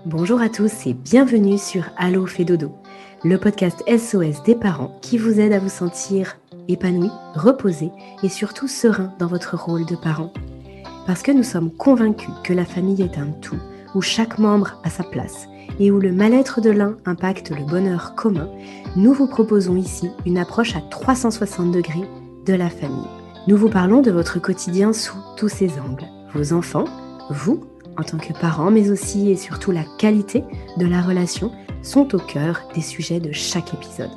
Bonjour à tous et bienvenue sur Allo fait dodo, le podcast SOS des parents qui vous aide à vous sentir épanoui, reposé et surtout serein dans votre rôle de parent. Parce que nous sommes convaincus que la famille est un tout, où chaque membre a sa place et où le mal-être de l'un impacte le bonheur commun, nous vous proposons ici une approche à 360 degrés de la famille. Nous vous parlons de votre quotidien sous tous ses angles. Vos enfants, vous, en tant que parents, mais aussi et surtout la qualité de la relation sont au cœur des sujets de chaque épisode.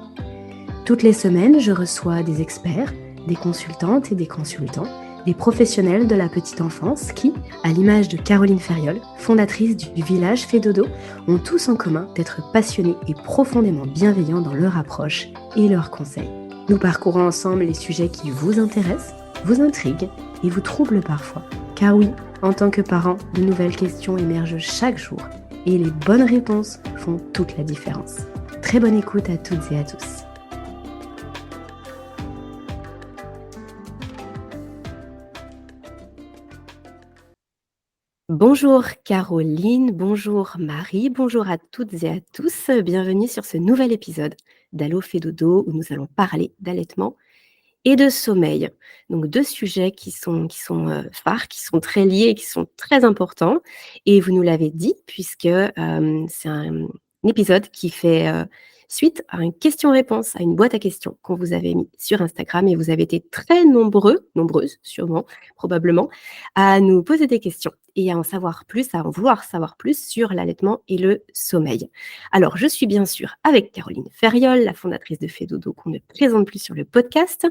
Toutes les semaines, je reçois des experts, des consultantes et des consultants, des professionnels de la petite enfance qui, à l'image de Caroline Ferriol, fondatrice du village Fait Dodo, ont tous en commun d'être passionnés et profondément bienveillants dans leur approche et leurs conseils. Nous parcourons ensemble les sujets qui vous intéressent, vous intriguent et vous troublent parfois. Car oui, en tant que parent, de nouvelles questions émergent chaque jour et les bonnes réponses font toute la différence. Très bonne écoute à toutes et à tous. Bonjour Caroline, bonjour Marie, bonjour à toutes et à tous. Bienvenue sur ce nouvel épisode d'Allo fait dodo où nous allons parler d'allaitement et de sommeil. Donc deux sujets qui sont phares, qui sont très liés et qui sont très importants. Et vous nous l'avez dit, puisque c'est un épisode qui fait suite à une question-réponse, à une boîte à questions qu'on vous avait mis sur Instagram. Et vous avez été très nombreuses sûrement, probablement, à nous poser des questions et à en savoir plus, à en vouloir savoir plus sur l'allaitement et le sommeil. Alors, je suis bien sûr avec Caroline Ferriol, la fondatrice de Fait Dodo, qu'on ne présente plus sur le podcast.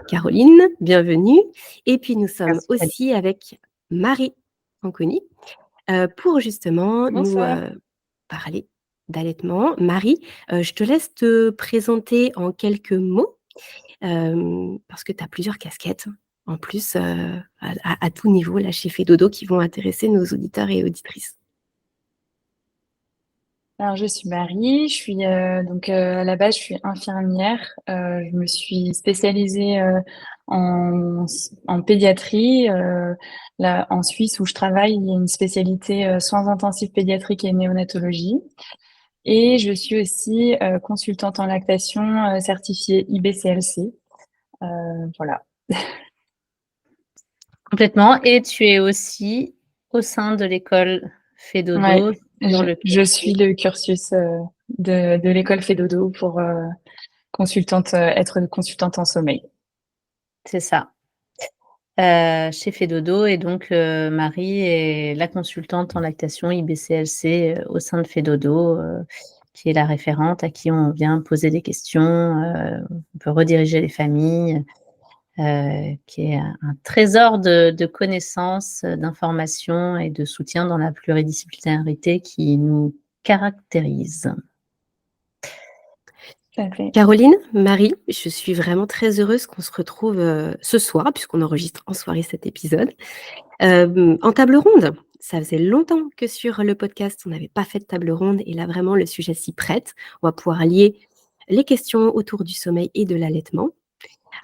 Caroline, bienvenue. Et puis, nous sommes Merci, Alice. aussi avec Marie Anconi pour justement nous parler d'allaitement. Marie, je te laisse te présenter en quelques mots parce que tu as plusieurs casquettes en plus à tout niveau là chez Fait Dodo qui vont intéresser nos auditeurs et auditrices. Alors, je suis Marie, je suis à la base, je suis infirmière. Je me suis spécialisée en pédiatrie. Là, en Suisse où je travaille, il y a une spécialité soins intensifs pédiatriques et néonatologie. Et je suis aussi consultante en lactation certifiée IBCLC. Voilà. Complètement. Et tu es aussi au sein de l'école Fait Ouais, Dodo sur le je suis le cursus de l'école Fedodo pour être consultante en sommeil. C'est ça. Chez Fait Dodo. Et donc, Marie est la consultante en lactation IBCLC au sein de Fait Dodo, qui est la référente à qui on vient poser des questions. On peut rediriger les familles. Qui est un trésor de connaissances, d'informations et de soutien dans la pluridisciplinarité qui nous caractérise. Caroline, Marie, je suis vraiment très heureuse qu'on se retrouve ce soir, puisqu'on enregistre en soirée cet épisode, en table ronde. Ça faisait longtemps que sur le podcast, on n'avait pas fait de table ronde, et là, vraiment, le sujet s'y prête. On va pouvoir lier les questions autour du sommeil et de l'allaitement.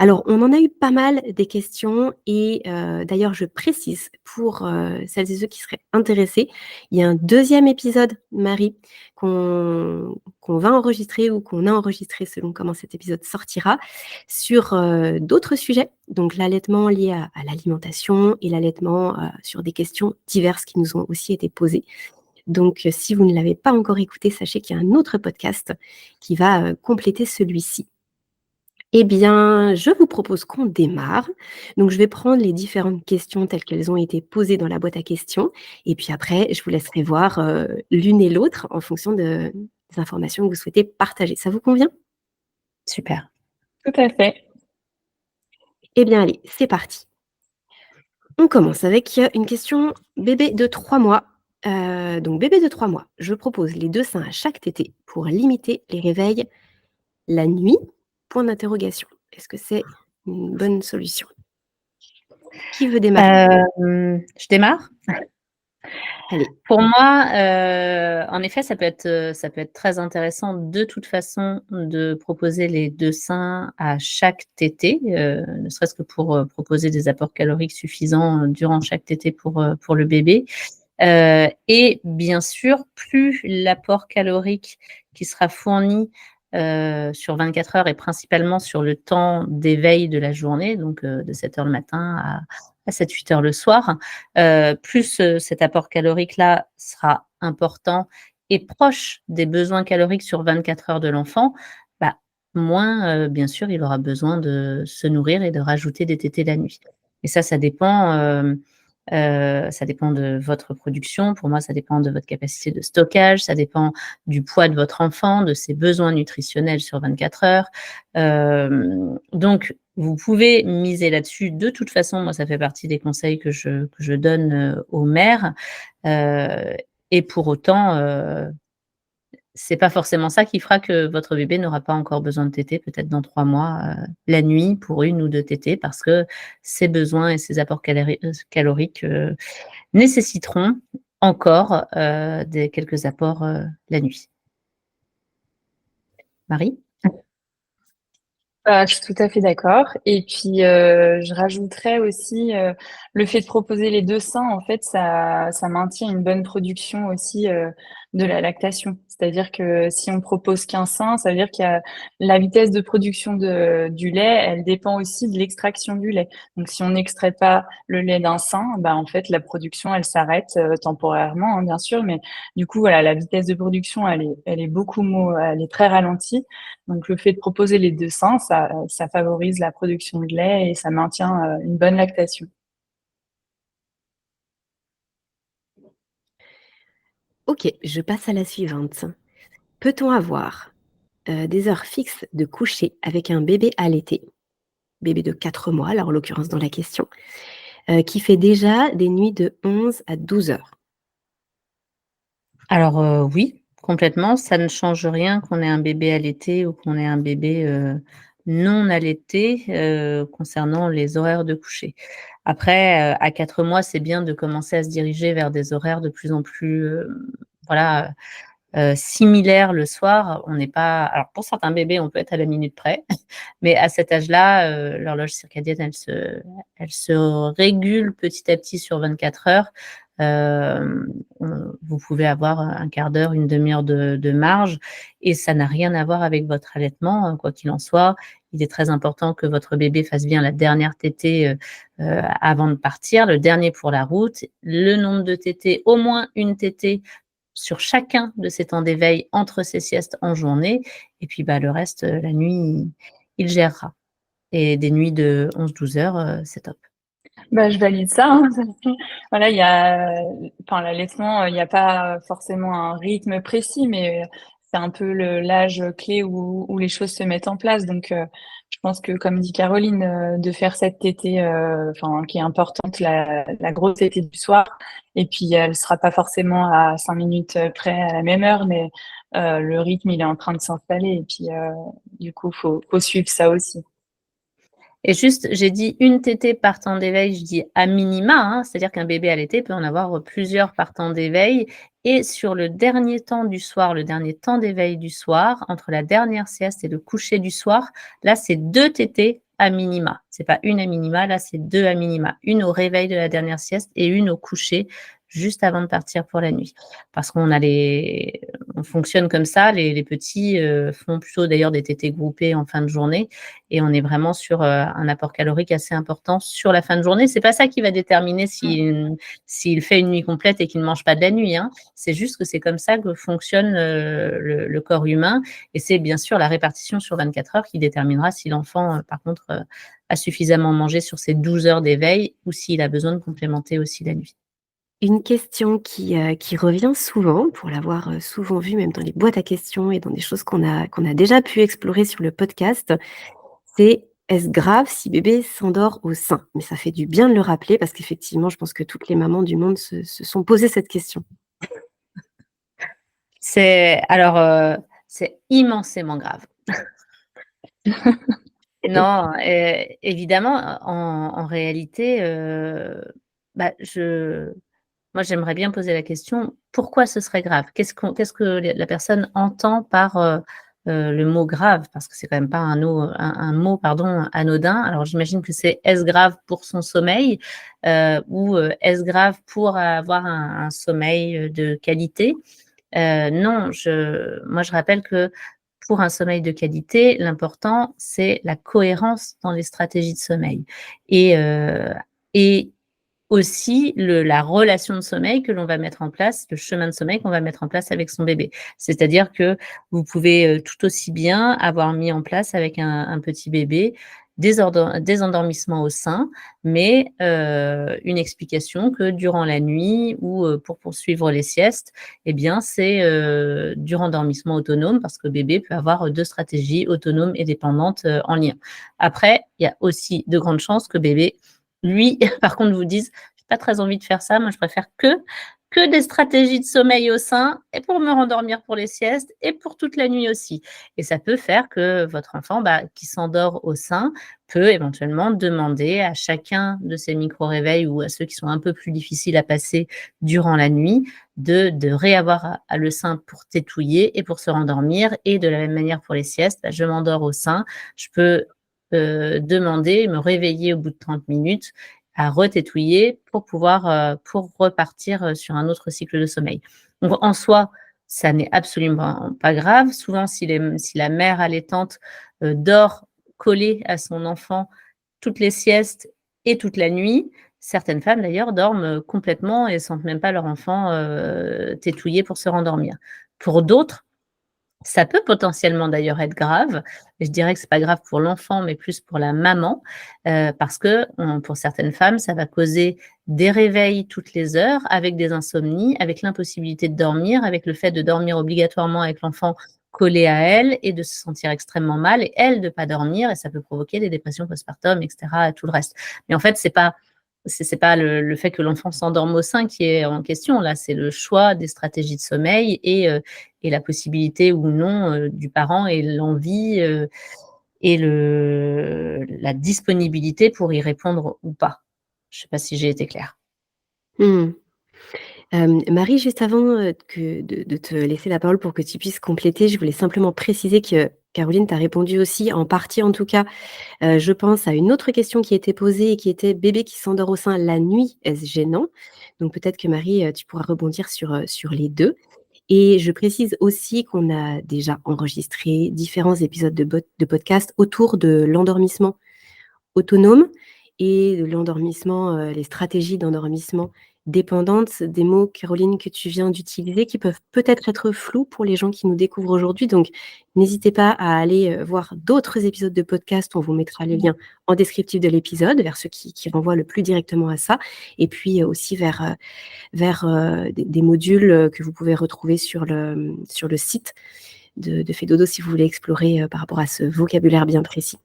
Alors, on en a eu pas mal des questions et d'ailleurs, je précise pour celles et ceux qui seraient intéressés, il y a un deuxième épisode, Marie, qu'on va enregistrer ou qu'on a enregistré selon comment cet épisode sortira, sur d'autres sujets, donc l'allaitement lié à l'alimentation et l'allaitement sur des questions diverses qui nous ont aussi été posées. Donc, si vous ne l'avez pas encore écouté, sachez qu'il y a un autre podcast qui va compléter celui-ci. Eh bien, je vous propose qu'on démarre. Donc, je vais prendre les différentes questions telles qu'elles ont été posées dans la boîte à questions. Et puis après, je vous laisserai voir l'une et l'autre en fonction des informations que vous souhaitez partager. Ça vous convient? Super. Tout à fait. Eh bien, allez, c'est parti. On commence avec une question bébé de 3 mois. Donc, bébé de 3 mois, je propose les 2 seins à chaque tétée pour limiter les réveils la nuit. Point d'interrogation. Est-ce que c'est une bonne solution? Qui veut démarrer? Je démarre. Allez. Pour moi, en effet, ça peut être très intéressant de toute façon de proposer les 2 seins à chaque tétée, ne serait-ce que pour proposer des apports caloriques suffisants durant chaque tétée pour le bébé. Et bien sûr, plus l'apport calorique qui sera fourni, sur 24 heures et principalement sur le temps d'éveil de la journée, donc de 7 heures le matin à 7-8 heures le soir, plus, cet apport calorique-là sera important et proche des besoins caloriques sur 24 heures de l'enfant, bah, moins, bien sûr, il aura besoin de se nourrir et de rajouter des tétés la nuit. Et ça dépend, ça dépend de votre production. Pour moi, ça dépend de votre capacité de stockage, ça dépend du poids de votre enfant, de ses besoins nutritionnels sur 24 heures. Donc vous pouvez miser là-dessus. De toute façon, moi, ça fait partie des conseils que je donne, aux mères, et pour autant, c'est pas forcément ça qui fera que votre bébé n'aura pas encore besoin de tétée, peut-être dans 3 mois, la nuit pour 1 ou 2 tétées parce que ses besoins et ses apports caloriques, nécessiteront encore, des quelques apports, la nuit. Marie? Je suis tout à fait d'accord et puis, je rajouterais aussi, le fait de proposer les 2 seins, en fait, ça maintient une bonne production aussi, de la lactation. C'est-à-dire que si on propose qu'un sein, ça veut dire qu'il y a la vitesse de production du lait, elle dépend aussi de l'extraction du lait. Donc si on n'extrait pas le lait d'un sein, bah, en fait, la production, elle s'arrête, temporairement, hein, bien sûr, mais du coup, voilà, la vitesse de production, elle est très ralentie. Donc, le fait de proposer les 2 seins, ça favorise la production de lait et ça maintient, une bonne lactation. Ok, je passe à la suivante. Peut-on avoir des heures fixes de coucher avec un bébé allaité, bébé de 4 mois, là en l'occurrence dans la question, qui fait déjà des nuits de 11 à 12 heures? Alors, oui, complètement, ça ne change rien qu'on ait un bébé allaité ou qu'on ait un bébé, non allaité, concernant les horaires de coucher. Après, à 4 mois, c'est bien de commencer à se diriger vers des horaires de plus en plus, voilà, similaires le soir. On n'est pas alors pour certains bébés, on peut être à la minute près, mais à cet âge-là, l'horloge circadienne, elle se régule petit à petit sur 24 heures. Vous pouvez avoir un quart d'heure, une demi-heure de marge et ça n'a rien à voir avec votre allaitement, hein, quoi qu'il en soit. Il est très important que votre bébé fasse bien la dernière tétée, avant de partir, le dernier pour la route. Le nombre de tétées, au moins une tétée sur chacun de ces temps d'éveil entre ses siestes en journée et puis, bah, le reste, la nuit, il gérera et des nuits de 11-12 heures, c'est top. Bah, je valide ça, hein, de toute façon. Voilà, il y a enfin, l'allaitement, il y a pas forcément un rythme précis, mais c'est un peu l'âge clé où les choses se mettent en place. Donc, je pense que, comme dit Caroline, de faire cette tétée, enfin, qui est importante, la grosse tétée du soir, et puis elle sera pas forcément à 5 minutes près à la même heure, mais le rythme, il est en train de s'installer, et puis, du coup, faut suivre ça aussi. Et juste, j'ai dit une tétée par temps d'éveil, je dis à minima, hein, c'est-à-dire qu'un bébé allaité peut en avoir plusieurs par temps d'éveil. Et sur le dernier temps du soir, le dernier temps d'éveil du soir, entre la dernière sieste et le coucher du soir, là, c'est 2 tétées à minima. C'est pas une à minima, là, c'est 2 à minima. Une au réveil de la dernière sieste et une au coucher, juste avant de partir pour la nuit. Parce on fonctionne comme ça, les petits font plutôt d'ailleurs des tétées groupées en fin de journée et on est vraiment sur, un apport calorique assez important sur la fin de journée. C'est pas ça qui va déterminer s'il fait une nuit complète et qu'il ne mange pas de la nuit, hein. C'est juste que c'est comme ça que fonctionne, le corps humain et c'est bien sûr la répartition sur 24 heures qui déterminera si l'enfant, par contre, a suffisamment mangé sur ses 12 heures d'éveil ou s'il a besoin de complémenter aussi la nuit. Une question qui revient souvent, pour l'avoir, souvent vue même dans les boîtes à questions et dans des choses qu'on a déjà pu explorer sur le podcast, c'est: «Est-ce grave si bébé s'endort au sein?» Mais ça fait du bien de le rappeler parce qu'effectivement, je pense que toutes les mamans du monde se sont posé cette question. C'est immensément grave. Non, évidemment, en réalité, moi, j'aimerais bien poser la question: «Pourquoi ce serait grave?» Qu'est-ce que la personne entend par, le mot grave, parce que c'est quand même pas un mot, pardon, anodin. Alors j'imagine que c'est est-ce grave pour son sommeil ou est-ce grave pour avoir un sommeil de qualité? Non, moi je rappelle que pour un sommeil de qualité, l'important c'est la cohérence dans les stratégies de sommeil et aussi la relation de sommeil que l'on va mettre en place, le chemin de sommeil qu'on va mettre en place avec son bébé. C'est-à-dire que vous pouvez, tout aussi bien avoir mis en place avec un petit bébé des endormissements au sein, mais une explication que durant la nuit ou pour poursuivre les siestes, eh bien, c'est du rendormissement autonome parce que bébé peut avoir 2 stratégies autonomes et dépendantes, en lien. Après, il y a aussi de grandes chances que bébé, lui, par contre, vous dise: «J'ai pas très envie de faire ça, moi je préfère que des stratégies de sommeil au sein et pour me rendormir pour les siestes et pour toute la nuit aussi». Et ça peut faire que votre enfant, qui s'endort au sein, peut éventuellement demander à chacun de ces micro-réveils ou à ceux qui sont un peu plus difficiles à passer durant la nuit, de réavoir à le sein pour tétouiller et pour se rendormir. Et de la même manière pour les siestes, je m'endors au sein, je peux demander, me réveiller au bout de 30 minutes, à retétouiller pour pouvoir, pour repartir, sur un autre cycle de sommeil. Donc en soi, ça n'est absolument pas grave. Souvent, si la mère allaitante, dort collée à son enfant toutes les siestes et toute la nuit, certaines femmes d'ailleurs dorment, complètement et sentent même pas leur enfant, tétouiller pour se rendormir. Pour d'autres, ça peut potentiellement d'ailleurs être grave. Je dirais que c'est pas grave pour l'enfant, mais plus pour la maman, parce que pour certaines femmes, ça va causer des réveils toutes les heures, avec des insomnies, avec l'impossibilité de dormir, avec le fait de dormir obligatoirement avec l'enfant collé à elle et de se sentir extrêmement mal et elle de pas dormir et ça peut provoquer des dépressions postpartum et cetera et tout le reste. Mais en fait, c'est pas le fait que l'enfant s'endorme au sein qui est en question. Là, c'est le choix des stratégies de sommeil et la possibilité ou non, du parent et l'envie, et la disponibilité pour y répondre ou pas. Je ne sais pas si j'ai été claire. Mmh. Marie, juste avant, que de te laisser la parole pour que tu puisses compléter, je voulais simplement préciser que Caroline t'a répondu aussi, en partie en tout cas, je pense à une autre question qui était posée et qui était: «Bébé qui s'endort au sein la nuit, est-ce gênant?» Donc peut-être que Marie, tu pourras rebondir sur les 2. Et je précise aussi qu'on a déjà enregistré différents épisodes de podcast autour de l'endormissement autonome et de l'endormissement, les stratégies d'endormissement dépendantes, des mots, Caroline, que tu viens d'utiliser, qui peuvent peut-être être flous pour les gens qui nous découvrent aujourd'hui. Donc n'hésitez pas à aller, voir d'autres épisodes de podcast. On vous mettra les liens en descriptif de l'épisode, vers ceux qui renvoient le plus directement à ça et puis, aussi vers des modules, que vous pouvez retrouver sur le site de Fedodo si vous voulez explorer, par rapport à ce vocabulaire bien précis.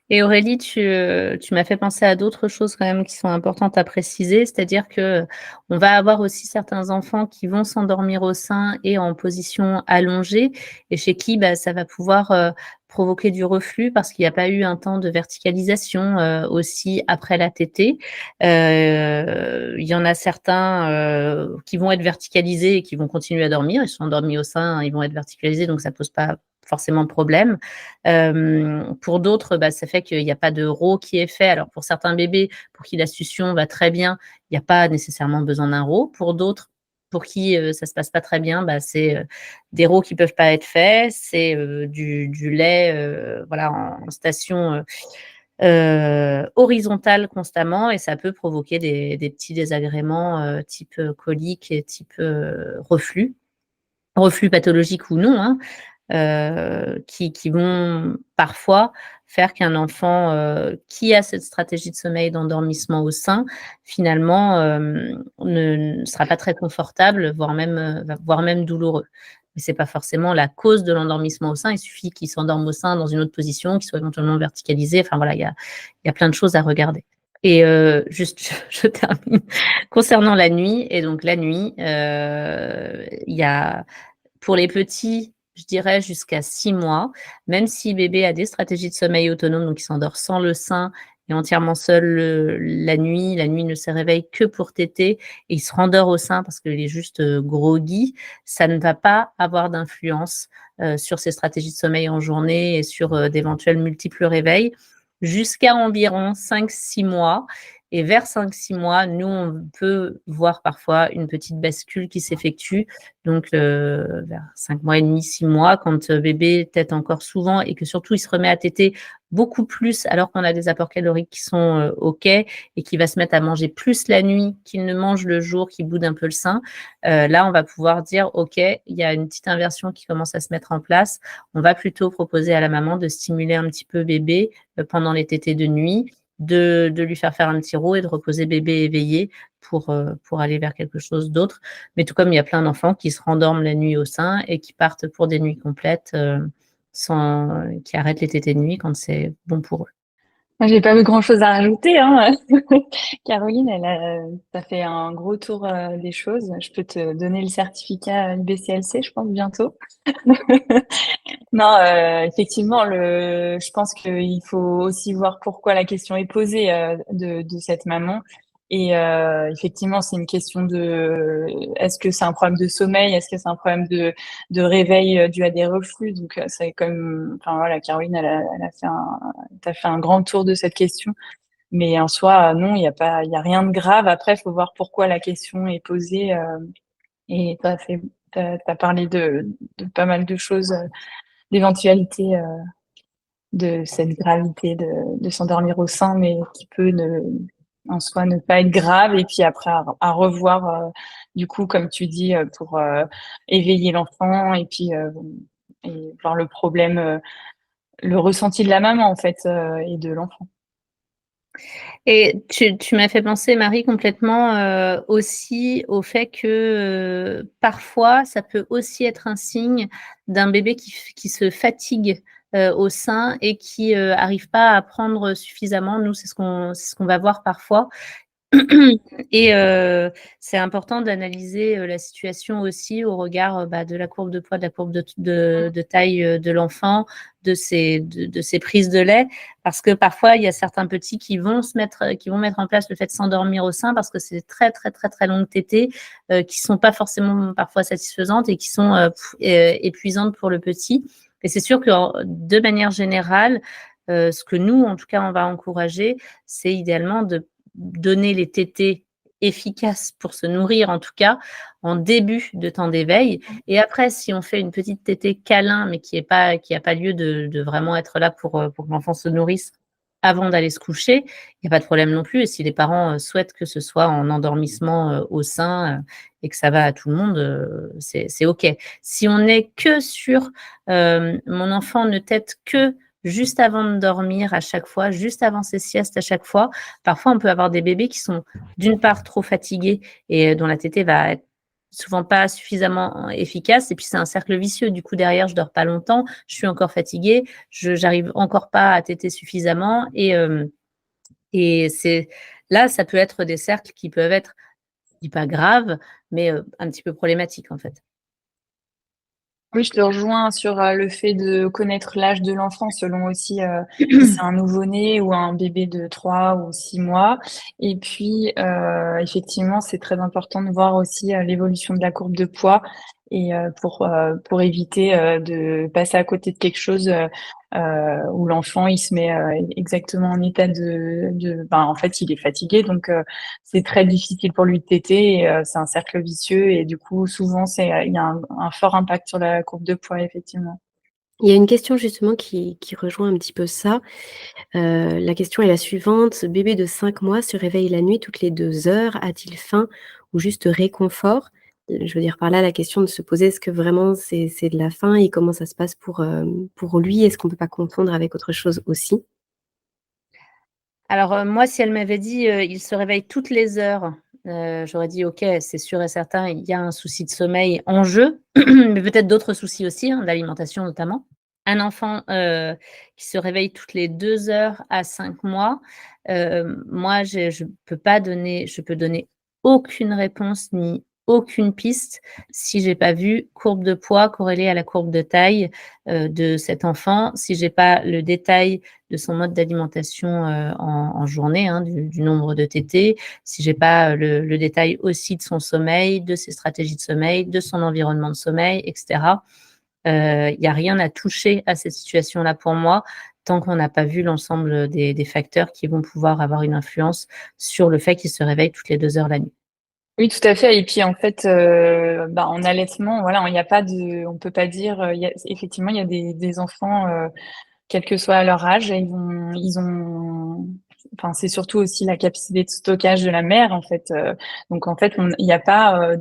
Et Aurélie, tu m'as fait penser à d'autres choses quand même qui sont importantes à préciser, c'est-à-dire que on va avoir aussi certains enfants qui vont s'endormir au sein et en position allongée et chez qui, ça va pouvoir, provoquer du reflux parce qu'il n'y a pas eu un temps de verticalisation, aussi après la tétée. Il y en a certains, qui vont être verticalisés et qui vont continuer à dormir. Ils sont endormis au sein, ils vont être verticalisés, donc ça pose pas forcément problème. Pour d'autres, ça fait qu'il n'y a pas de RO qui est fait. Alors pour certains bébés, pour qui la succion va très bien, il n'y a pas nécessairement besoin d'un RO. Pour d'autres, pour qui ça se passe pas très bien, c'est des RO qui peuvent pas être faits, c'est du lait voilà, en station horizontale constamment et ça peut provoquer des petits désagréments type colique et type reflux pathologique ou non, hein, qui vont parfois faire qu'un enfant, qui a cette stratégie de sommeil d'endormissement au sein, finalement, ne sera pas très confortable, voire même douloureux. Mais c'est pas forcément la cause de l'endormissement au sein. Il suffit qu'il s'endorme au sein dans une autre position, qu'il soit éventuellement verticalisé. Enfin voilà, il y a plein de choses à regarder. Et juste, je termine concernant la nuit et donc la nuit, il y a pour les petits, je dirais jusqu'à 6 mois, même si bébé a des stratégies de sommeil autonome, donc il s'endort sans le sein est entièrement seul la nuit ne se réveille que pour téter et il se rendort au sein parce qu'il est juste groggy, ça ne va pas avoir d'influence sur ses stratégies de sommeil en journée et sur d'éventuels multiples réveils jusqu'à environ 5-6 mois. Et vers 5-6 mois, nous, on peut voir parfois une petite bascule qui s'effectue. Donc, vers 5 mois et demi, 6 mois, quand bébé tète encore souvent et que surtout, il se remet à téter beaucoup plus alors qu'on a des apports caloriques qui sont OK et qu'il va se mettre à manger plus la nuit qu'il ne mange le jour, qu'il boude un peu le sein. Là, on va pouvoir dire, OK, il y a une petite inversion qui commence à se mettre en place. On va plutôt proposer à la maman de stimuler un petit peu bébé pendant les tétés de nuit, de lui faire un petit roux et de reposer bébé éveillé pour aller vers quelque chose d'autre. Mais tout comme il y a plein d'enfants qui se rendorment la nuit au sein et qui partent pour des nuits complètes qui arrêtent les tétés de nuit quand c'est bon pour eux. Moi, j'ai pas eu grand-chose à rajouter, hein. Caroline, t'as fait un gros tour des choses. Je peux te donner le certificat IBCLC, je pense, bientôt. Non, effectivement, je pense qu'il faut aussi voir pourquoi la question est posée de cette maman. Et effectivement, c'est une question est-ce que c'est un problème de sommeil, est-ce que c'est un problème de réveil dû à des reflux. Donc c'est comme, enfin voilà, Caroline, t'as fait un grand tour de cette question. Mais en soi, non, il y a rien de grave. Après, il faut voir pourquoi la question est posée. Et t'as parlé de pas mal de choses, d'éventualités de cette gravité de s'endormir au sein, mais qui peut en soi ne pas être grave. Et puis après, à revoir, du coup, comme tu dis, pour éveiller l'enfant et puis et voir le problème, le ressenti de la maman, en fait, et de l'enfant. Et tu m'as fait penser, Marie, complètement aussi au fait que parfois, ça peut aussi être un signe d'un bébé qui se fatigue au sein et qui arrive pas à prendre suffisamment. Nous, c'est ce qu'on va voir parfois. Et c'est important d'analyser la situation aussi au regard de la courbe de poids, de la courbe de taille de l'enfant, de ses prises de lait, parce que parfois il y a certains petits qui vont mettre en place le fait de s'endormir au sein parce que c'est très très très très longues tétées qui sont pas forcément parfois satisfaisantes et qui sont épuisantes pour le petit. Et c'est sûr que de manière générale, ce que nous en tout cas on va encourager, c'est idéalement de donner les tétés efficaces pour se nourrir, en tout cas, en début de temps d'éveil. Et après, si on fait une petite tétée câlin, mais qui a pas lieu de vraiment être là pour que l'enfant se nourrisse avant d'aller se coucher, il n'y a pas de problème non plus. Et si les parents souhaitent que ce soit en endormissement au sein et que ça va à tout le monde, c'est OK. Si on n'est que sur mon enfant ne tète que juste avant de dormir à chaque fois, juste avant ses siestes à chaque fois. Parfois, on peut avoir des bébés qui sont d'une part trop fatigués et dont la tétée va être souvent pas suffisamment efficace. Et puis, c'est un cercle vicieux. Du coup, derrière, je dors pas longtemps, je suis encore fatiguée, j'arrive encore pas à téter suffisamment. Et c'est là, ça peut être des cercles qui peuvent être, je dis pas graves, mais un petit peu problématiques, en fait. Oui, je te rejoins sur le fait de connaître l'âge de l'enfant selon aussi si c'est un nouveau-né ou un bébé de 3 ou 6 mois. Et puis, effectivement, c'est très important de voir aussi l'évolution de la courbe de poids et pour éviter de passer à côté de quelque chose où l'enfant il se met exactement en état en fait, il est fatigué, donc c'est très difficile pour lui de téter et c'est un cercle vicieux et du coup souvent il y a un fort impact sur la courbe de poids effectivement. Il y a une question justement qui rejoint un petit peu ça. La question est la suivante: bébé de 5 mois se réveille la nuit toutes les 2 heures, a-t-il faim ou juste réconfort? Je veux dire par là la question de se poser, est-ce que vraiment c'est de la faim et comment ça se passe pour lui? Est-ce qu'on peut pas confondre avec autre chose aussi? Alors, moi, si elle m'avait dit, il se réveille toutes les heures, j'aurais dit: «OK, c'est sûr et certain, il y a un souci de sommeil en jeu», mais peut-être d'autres soucis aussi, hein, d'alimentation notamment. Un enfant, qui se réveille toutes les 2 heures à 5 mois, moi, je peux donner aucune réponse ni aucune piste si j'ai pas vu courbe de poids corrélée à la courbe de taille de cet enfant, si j'ai pas le détail de son mode d'alimentation en journée, hein, du nombre de tétées, si j'ai pas le détail aussi de son sommeil, de ses stratégies de sommeil, de son environnement de sommeil, etc. Il n'y a rien à toucher à cette situation-là pour moi, tant qu'on n'a pas vu l'ensemble des facteurs qui vont pouvoir avoir une influence sur le fait qu'il se réveille toutes les 2 heures la nuit. Oui, tout à fait. Et puis en fait, en allaitement, voilà, il n'y a pas de, on peut pas dire, effectivement, il y a des enfants, quel que soit leur âge, ils ont, enfin, c'est surtout aussi la capacité de stockage de la mère, en fait. Donc en fait, il n'y a pas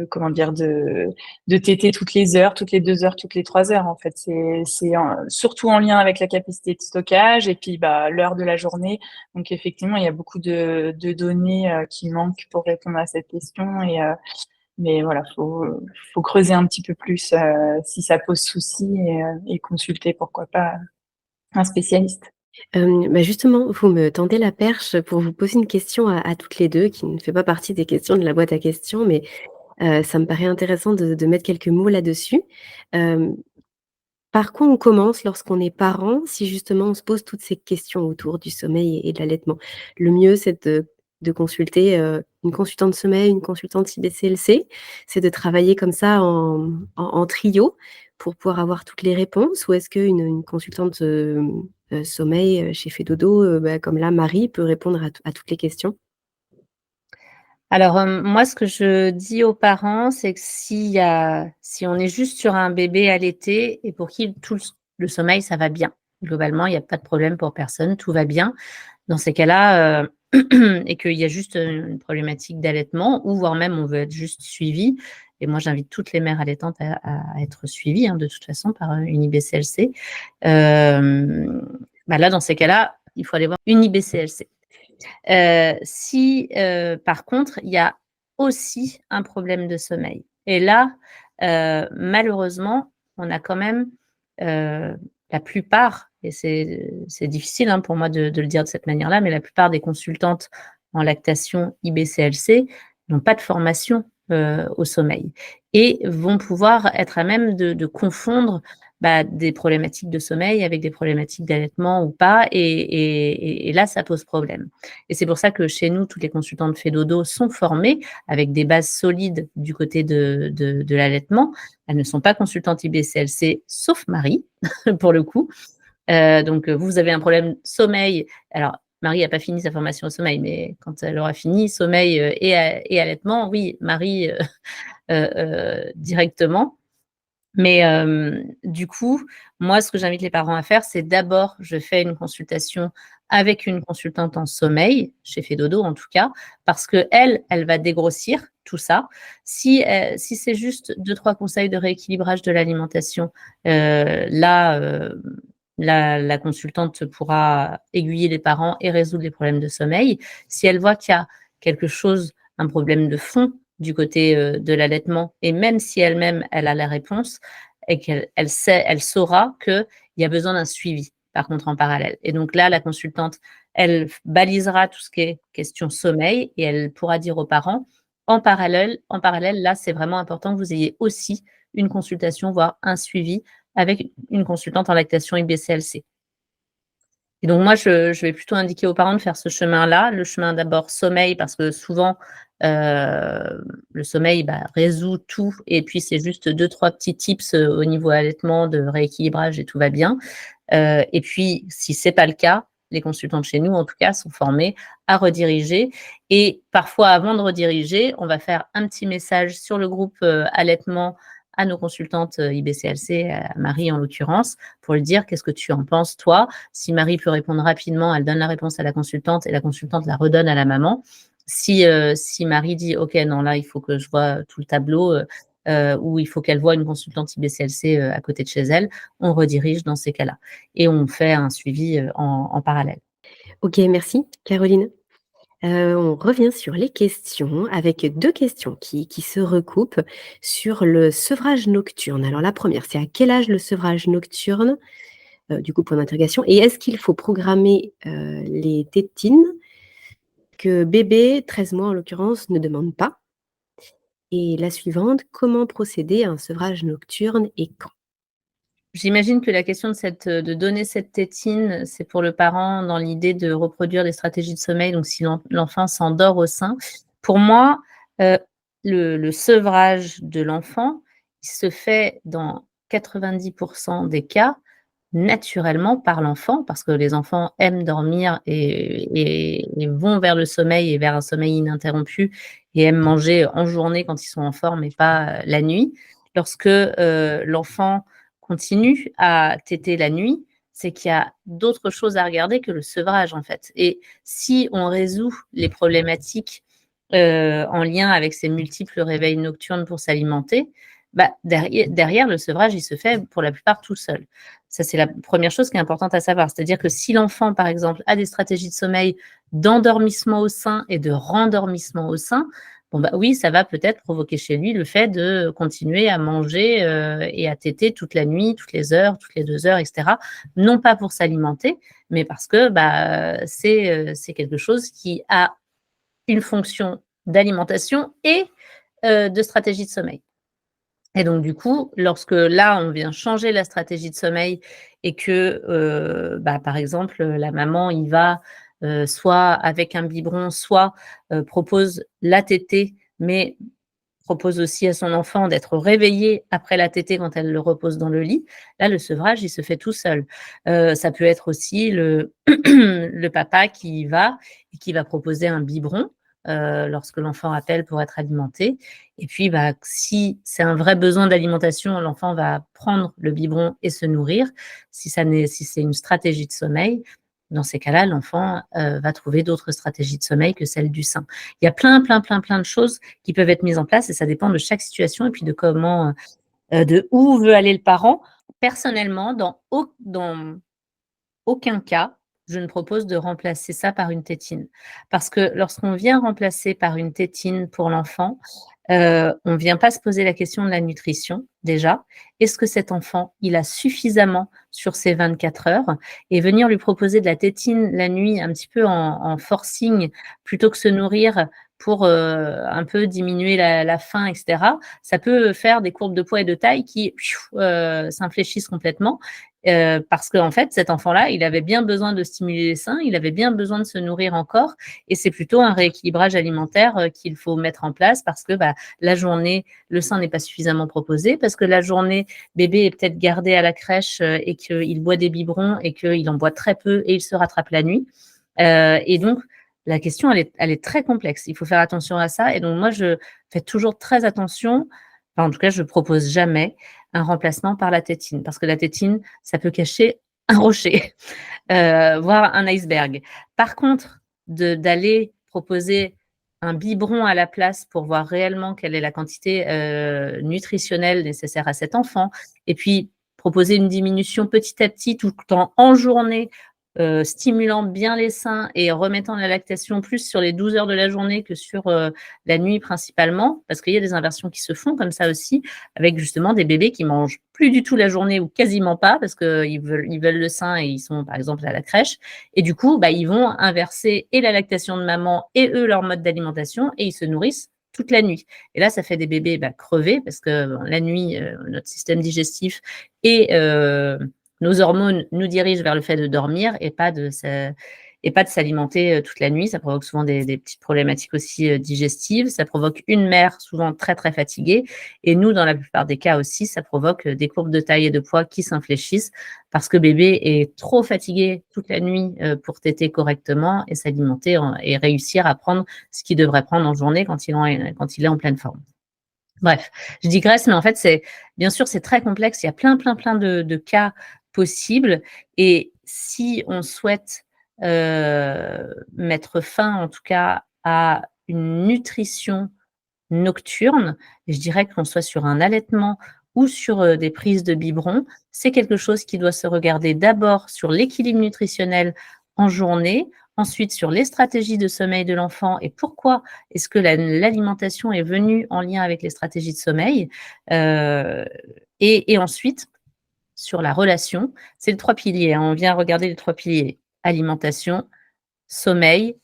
comment dire, de téter toutes les heures, toutes les 2 heures, toutes les 3 heures, en fait. C'est surtout en lien avec la capacité de stockage et puis l'heure de la journée. Donc effectivement, il y a beaucoup de données qui manquent pour répondre à cette question. Mais voilà, faut creuser un petit peu plus si ça pose souci et consulter, pourquoi pas, un spécialiste. Justement, vous me tendez la perche pour vous poser une question à toutes les 2 qui ne fait pas partie des questions de la boîte à questions, mais ça me paraît intéressant de mettre quelques mots là-dessus. Par quoi on commence lorsqu'on est parent, si justement on se pose toutes ces questions autour du sommeil et de l'allaitement? Le mieux, c'est de consulter, une consultante sommeil, une consultante IBCLC. C'est de travailler comme ça en trio pour pouvoir avoir toutes les réponses? Ou est-ce qu'une consultante, sommeil, chez Fedodo, comme là, Marie, peut répondre à toutes les questions? Alors, moi, ce que je dis aux parents, c'est que si on est juste sur un bébé allaité et pour qui tout le sommeil, ça va bien. Globalement, il y a pas de problème pour personne, tout va bien. Dans ces cas-là, et qu'il y a juste, une problématique d'allaitement ou voire même on veut être juste suivi et moi, j'invite toutes les mères allaitantes à être suivies, hein, de toute façon par, une IBCLC. Là, dans ces cas-là, il faut aller voir une IBCLC. Si, par contre, il y a aussi un problème de sommeil et là, malheureusement, on a quand même, la plupart et c'est difficile, hein, pour moi de le dire de cette manière-là, mais la plupart des consultantes en lactation IBCLC n'ont pas de formation, au sommeil et vont pouvoir être à même de confondre, des problématiques de sommeil avec des problématiques d'allaitement ou pas et là, ça pose problème. Et c'est pour ça que chez nous, toutes les consultantes Fedodo sont formées avec des bases solides du côté de l'allaitement. Elles ne sont pas consultantes IBCLC, sauf Marie, pour le coup. Donc, vous avez un problème sommeil. Alors, Marie n'a pas fini sa formation au sommeil, mais quand elle aura fini, sommeil et allaitement, oui, Marie, directement. Mais du coup, moi, ce que j'invite les parents à faire, c'est d'abord, je fais une consultation avec une consultante en sommeil, chez Fedodo en tout cas, parce qu'elle, elle va dégrossir tout ça. Si c'est juste 2-3 conseils de rééquilibrage de l'alimentation, la consultante pourra aiguiller les parents et résoudre les problèmes de sommeil. Si elle voit qu'il y a quelque chose, un problème de fond du côté de l'allaitement, et même si elle-même, elle a la réponse, et elle saura qu'il y a besoin d'un suivi, par contre, en parallèle. Et donc là, la consultante, elle balisera tout ce qui est question sommeil et elle pourra dire aux parents, en parallèle, là, c'est vraiment important que vous ayez aussi une consultation, voire un suivi avec une consultante en lactation IBCLC. Et donc moi, je vais plutôt indiquer aux parents de faire ce chemin-là, le chemin d'abord sommeil, parce que souvent, le sommeil résout tout et puis c'est juste 2-3 petits tips au niveau allaitement, de rééquilibrage et tout va bien. Et puis, si ce n'est pas le cas, les consultantes chez nous, en tout cas, sont formées à rediriger. Et parfois, avant de rediriger, on va faire un petit message sur le groupe allaitement à nos consultantes IBCLC, à Marie en l'occurrence, pour lui dire qu'est-ce que tu en penses, toi. Si Marie peut répondre rapidement, elle donne la réponse à la consultante et la consultante la redonne à la maman. Si Marie dit « Ok, non, là, il faut que je vois tout le tableau ou il faut qu'elle voit une consultante IBCLC à côté de chez elle », on redirige dans ces cas-là. Et on fait un suivi en parallèle. OK, merci Caroline. On revient sur les questions avec 2 questions qui se recoupent sur le sevrage nocturne. Alors la première, c'est à quel âge le sevrage nocturne? Du coup, point d'interrogation. Et est-ce qu'il faut programmer les tétines que bébé, 13 mois en l'occurrence, ne demande pas? Et la suivante, comment procéder à un sevrage nocturne et quand? J'imagine que la question de donner cette tétine, c'est pour le parent dans l'idée de reproduire des stratégies de sommeil, donc si l'enfant s'endort au sein. Pour moi, le sevrage de l'enfant, il se fait dans 90 des cas naturellement par l'enfant, parce que les enfants aiment dormir et vont vers le sommeil et vers un sommeil ininterrompu et aiment manger en journée quand ils sont en forme et pas la nuit. Lorsque l'enfant continue à téter la nuit, c'est qu'il y a d'autres choses à regarder que le sevrage en fait. Et si on résout les problématiques en lien avec ces multiples réveils nocturnes pour s'alimenter, bah, derrière, le sevrage, il se fait pour la plupart tout seul. Ça, c'est la première chose qui est importante à savoir. C'est-à-dire que si l'enfant, par exemple, a des stratégies de sommeil d'endormissement au sein et de rendormissement au sein, bon, bah oui, ça va peut-être provoquer chez lui le fait de continuer à manger et à téter toute la nuit, toutes les heures, toutes les 2 heures, etc. Non pas pour s'alimenter, mais parce que bah, c'est quelque chose qui a une fonction d'alimentation et de stratégie de sommeil. Et donc du coup, lorsque là, on vient changer la stratégie de sommeil et que, bah, par exemple, la maman y va, soit avec un biberon, soit, propose la tétée, mais propose aussi à son enfant d'être réveillé après la tétée quand elle le repose dans le lit. Là, le sevrage, il se fait tout seul. Ça peut être aussi le le papa qui y va et qui va proposer un biberon, lorsque l'enfant appelle pour être alimenté et puis, bah, si c'est un vrai besoin d'alimentation, l'enfant va prendre le biberon et se nourrir. Si c'est une stratégie de sommeil, dans ces cas-là, l'enfant, va trouver d'autres stratégies de sommeil que celle du sein. Il y a plein de choses qui peuvent être mises en place et ça dépend de chaque situation et puis de comment, de où veut aller le parent. Personnellement, dans aucun cas, je ne propose de remplacer ça par une tétine. Parce que lorsqu'on vient remplacer par une tétine pour l'enfant, on ne vient pas se poser la question de la nutrition déjà. Est-ce que cet enfant, il a suffisamment sur ces 24 heures? Et venir lui proposer de la tétine la nuit un petit peu en forcing plutôt que se nourrir pour, un peu diminuer la faim et cetera, ça peut faire des courbes de poids et de taille qui s'infléchissent complètement. Parce qu'en fait, cet enfant-là, il avait bien besoin de stimuler les seins, il avait bien besoin de se nourrir encore et c'est plutôt un rééquilibrage alimentaire, qu'il faut mettre en place parce que, bah, la journée, le sein n'est pas suffisamment proposé, parce que la journée, bébé est peut-être gardé à la crèche, et qu'il boit des biberons et qu'il en boit très peu et il se rattrape la nuit. Et donc la question, elle est très complexe. Il faut faire attention à ça et donc moi, je fais toujours très attention, enfin, en tout cas, je propose jamais un remplacement par la tétine parce que la tétine, ça peut cacher un rocher, voire un iceberg. Par contre, d'aller proposer un biberon à la place pour voir réellement quelle est la quantité, nutritionnelle nécessaire à cet enfant et puis proposer une diminution petit à petit tout en journée, stimulant bien les seins et remettant la lactation plus sur les 12 heures de la journée que sur, la nuit principalement. Parce qu'il y a des inversions qui se font comme ça aussi, avec justement des bébés qui mangent plus du tout la journée ou quasiment pas parce qu'ils veulent le sein et ils sont par exemple à la crèche et du coup, bah, ils vont inverser et la lactation de maman et eux leur mode d'alimentation et ils se nourrissent toute la nuit. Et là, ça fait des bébés, bah, crevés parce que la nuit, notre système digestif et nos hormones nous dirigent vers le fait de dormir et pas de s'alimenter toute la nuit. Ça provoque souvent des petites problématiques aussi digestives. Ça provoque une mère souvent très, très fatiguée. Et nous, dans la plupart des cas aussi, ça provoque des courbes de taille et de poids qui s'infléchissent parce que bébé est trop fatigué toute la nuit pour téter correctement et s'alimenter et réussir à prendre ce qu'il devrait prendre en journée quand il est en pleine forme. Bref, je digresse, mais en fait, bien sûr, c'est très complexe. Il y a plein de cas possibles. Et si on souhaite mettre fin, en tout cas, à une nutrition nocturne, je dirais qu'on soit sur un allaitement ou sur des prises de biberon, c'est quelque chose qui doit se regarder d'abord sur l'équilibre nutritionnel en journée, ensuite sur les stratégies de sommeil de l'enfant et pourquoi est-ce que l'alimentation est venue en lien avec les stratégies de sommeil, et ensuite sur la relation. C'est les 3 piliers, hein, on vient regarder les 3 piliers: alimentation, sommeil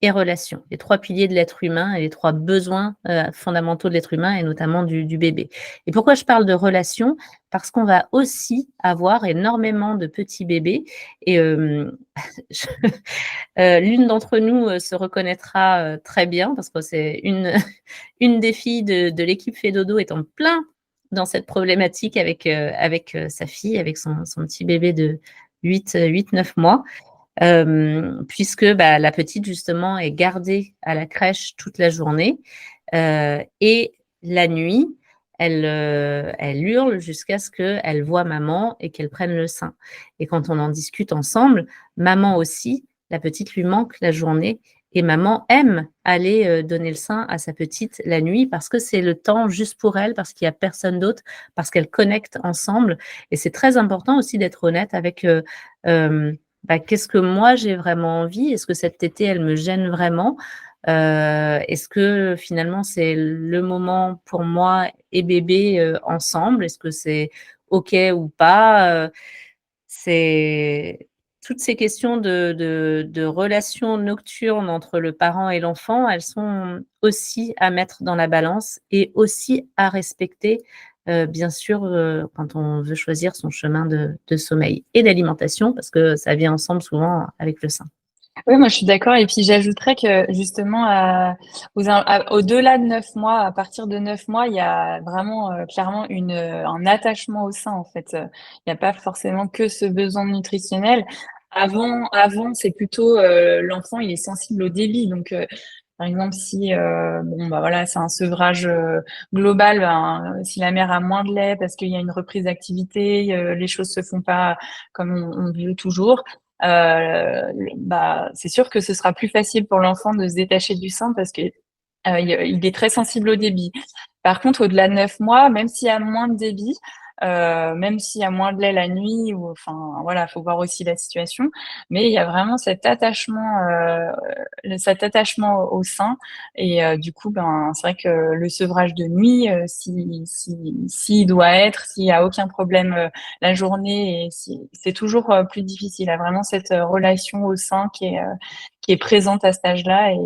et relation. Les 3 piliers de l'être humain et les 3 besoins, fondamentaux de l'être humain et notamment du bébé. Et pourquoi je parle de relation? Parce qu'on va aussi avoir énormément de petits bébés et je l'une d'entre nous, se reconnaîtra, très bien parce que c'est une une des filles de l'équipe Fedodo est en plein dans cette problématique avec sa fille, avec son petit bébé de 8-9 mois. Puisque la petite justement est gardée à la crèche toute la journée et la nuit, elle hurle jusqu'à ce qu'elle voie maman et qu'elle prenne le sein. Et quand on en discute ensemble, maman aussi, la petite lui manque la journée et maman aime aller donner le sein à sa petite la nuit parce que c'est le temps juste pour elle, parce qu'il n'y a personne d'autre, parce qu'elles connectent ensemble. Et c'est très important aussi d'être honnête avec qu'est-ce que moi j'ai vraiment envie? Est-ce que cette tétée, elle me gêne vraiment? Est-ce que finalement c'est le moment pour moi et bébé, ensemble? Est-ce que c'est OK ou pas? C'est toutes ces questions de relations nocturnes entre le parent et l'enfant, elles sont aussi à mettre dans la balance et aussi à respecter, bien sûr, quand on veut choisir son chemin de sommeil et d'alimentation parce que ça vient ensemble souvent avec le sein. Oui, moi je suis d'accord. Et puis j'ajouterais que justement, au-delà de 9 mois, à partir de 9 mois, il y a vraiment clairement un attachement au sein en fait. Il n'y a pas forcément que ce besoin nutritionnel. Avant, c'est plutôt l'enfant, il est sensible au débit. Donc, par exemple, si voilà, c'est un sevrage global, si la mère a moins de lait parce qu'il y a une reprise d'activité, les choses se font pas comme on veut toujours. C'est sûr que ce sera plus facile pour l'enfant de se détacher du sein parce que il est très sensible au débit. Par contre, au-delà de 9 mois, même s'il y a moins de débit, même s'il y a moins de lait la nuit, ou enfin voilà, faut voir aussi la situation, mais il y a vraiment cet attachement au sein, et du coup, c'est vrai que le sevrage de nuit, s'il doit être, s'il y a aucun problème la journée, et c'est toujours plus difficile. Il y a vraiment cette relation au sein qui est présente à cet âge-là et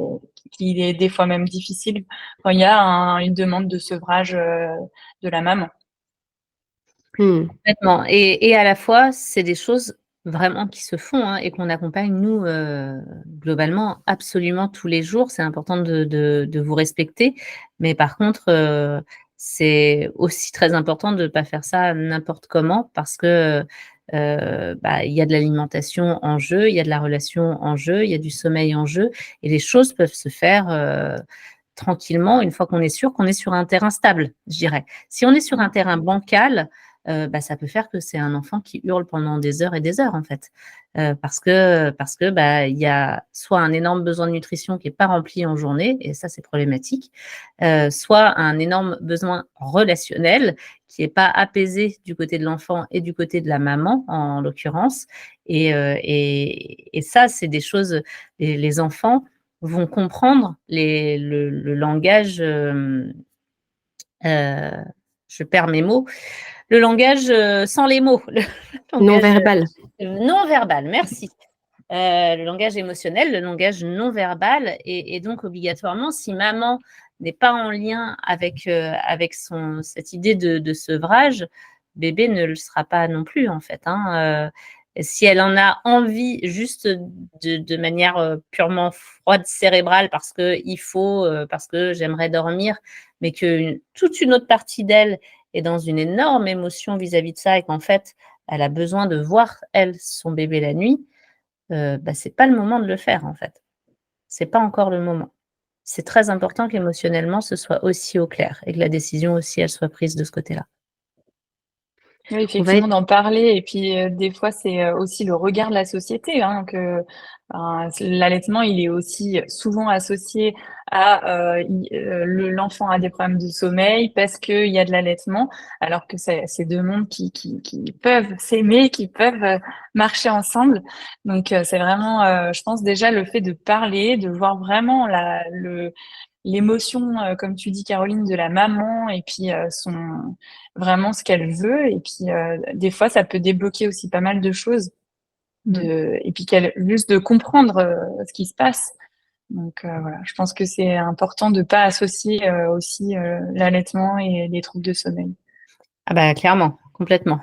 qui est des fois même difficile quand il y a une demande de sevrage de la maman. Complètement. Et à la fois, c'est des choses vraiment qui se font et qu'on accompagne, nous, globalement, absolument tous les jours. C'est important de vous respecter. Mais par contre, c'est aussi très important de ne pas faire ça n'importe comment parce que il y a de l'alimentation en jeu, il y a de la relation en jeu, il y a du sommeil en jeu. Et les choses peuvent se faire tranquillement une fois qu'on est sûr qu'on est sur un terrain stable, je dirais. Si on est sur un terrain bancal, ça peut faire que c'est un enfant qui hurle pendant des heures et des heures en fait. Parce que il y a soit un énorme besoin de nutrition qui est pas rempli en journée et ça c'est problématique, soit un énorme besoin relationnel qui est pas apaisé du côté de l'enfant et du côté de la maman en l'occurrence et ça c'est des choses les enfants vont comprendre le langage, je perds mes mots, le langage sans les mots, le Non langage verbal. non verbal, merci. Le langage émotionnel, le langage non verbal et donc obligatoirement, si maman n'est pas en lien avec cette idée de sevrage, bébé ne le sera pas non plus en fait. Si elle en a envie juste de manière purement froide cérébrale parce qu'il faut, parce que j'aimerais dormir, mais que toute une autre partie d'elle est dans une énorme émotion vis-à-vis de ça et qu'en fait, elle a besoin de voir, elle, son bébé la nuit, c'est pas le moment de le faire, en fait. C'est pas encore le moment. C'est très important qu'émotionnellement, ce soit aussi au clair et que la décision aussi, elle soit prise de ce côté-là. Oui, effectivement, d'en parler. Et puis, des fois, c'est aussi le regard de la société, que l'allaitement, il est aussi souvent associé à l'enfant a des problèmes de sommeil parce qu'il y a de l'allaitement, alors que c'est deux mondes qui peuvent s'aimer, qui peuvent marcher ensemble. Donc, c'est vraiment, je pense déjà le fait de parler, de voir vraiment l'émotion, comme tu dis, Caroline, de la maman, et puis vraiment ce qu'elle veut. Et puis des fois, ça peut débloquer aussi pas mal de choses. Et puis juste de comprendre ce qui se passe. Donc voilà, je pense que c'est important de pas associer aussi l'allaitement et les troubles de sommeil. Ah bah clairement, complètement.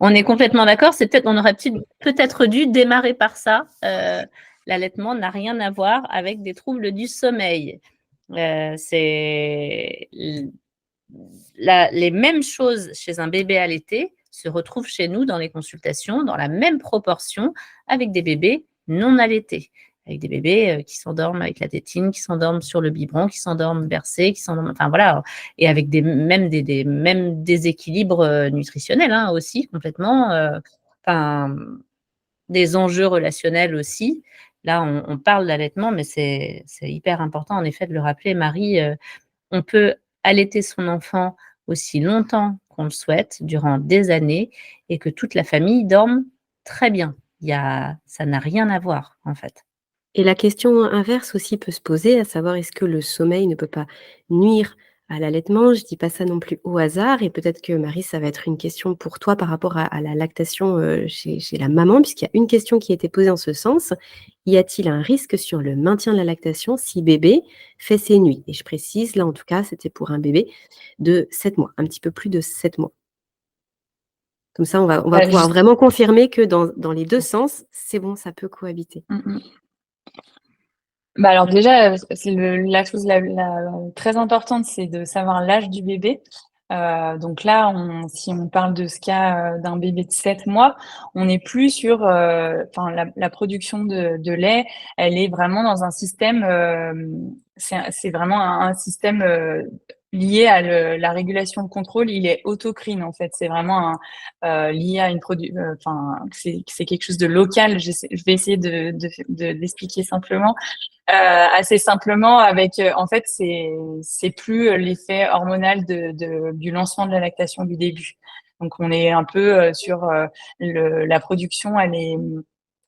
On est complètement d'accord. On aurait peut-être dû démarrer par ça. L'allaitement n'a rien à voir avec des troubles du sommeil. C'est les mêmes choses chez un bébé allaité se retrouvent chez nous dans les consultations dans la même proportion avec des bébés non allaités, avec des bébés qui s'endorment avec la tétine, qui s'endorment sur le biberon, qui s'endorment bercés, qui s'endorment, enfin voilà, et avec même mêmes déséquilibres nutritionnels aussi complètement, enfin des enjeux relationnels aussi. Là, on parle d'allaitement, mais c'est hyper important en effet de le rappeler, Marie. On peut allaiter son enfant aussi longtemps qu'on le souhaite, durant des années, et que toute la famille dorme très bien. Ça n'a rien à voir, en fait. Et la question inverse aussi peut se poser, à savoir est-ce que le sommeil ne peut pas nuire à l'allaitement? Je dis pas ça non plus au hasard et peut-être que Marie, ça va être une question pour toi par rapport à la lactation, chez la maman, puisqu'il y a une question qui a été posée en ce sens. Y a-t-il un risque sur le maintien de la lactation si bébé fait ses nuits? Et je précise, là en tout cas, c'était pour un bébé de 7 mois, un petit peu plus de 7 mois. Comme ça, on va pouvoir vraiment confirmer que dans les 2 sens, c'est bon, ça peut cohabiter. Bah alors déjà, c'est la chose la très importante, c'est de savoir l'âge du bébé. Donc là, si on parle de ce cas d'un bébé de 7 mois, on n'est plus sur, enfin la production de lait, elle est vraiment dans un système, c'est vraiment un système lié à la régulation de contrôle. Il est autocrine en fait. C'est vraiment lié à une enfin c'est quelque chose de local. Je vais essayer d'expliquer simplement. Assez simplement avec en fait c'est plus l'effet hormonal du lancement de la lactation du début. Donc on est un peu sur la production, elle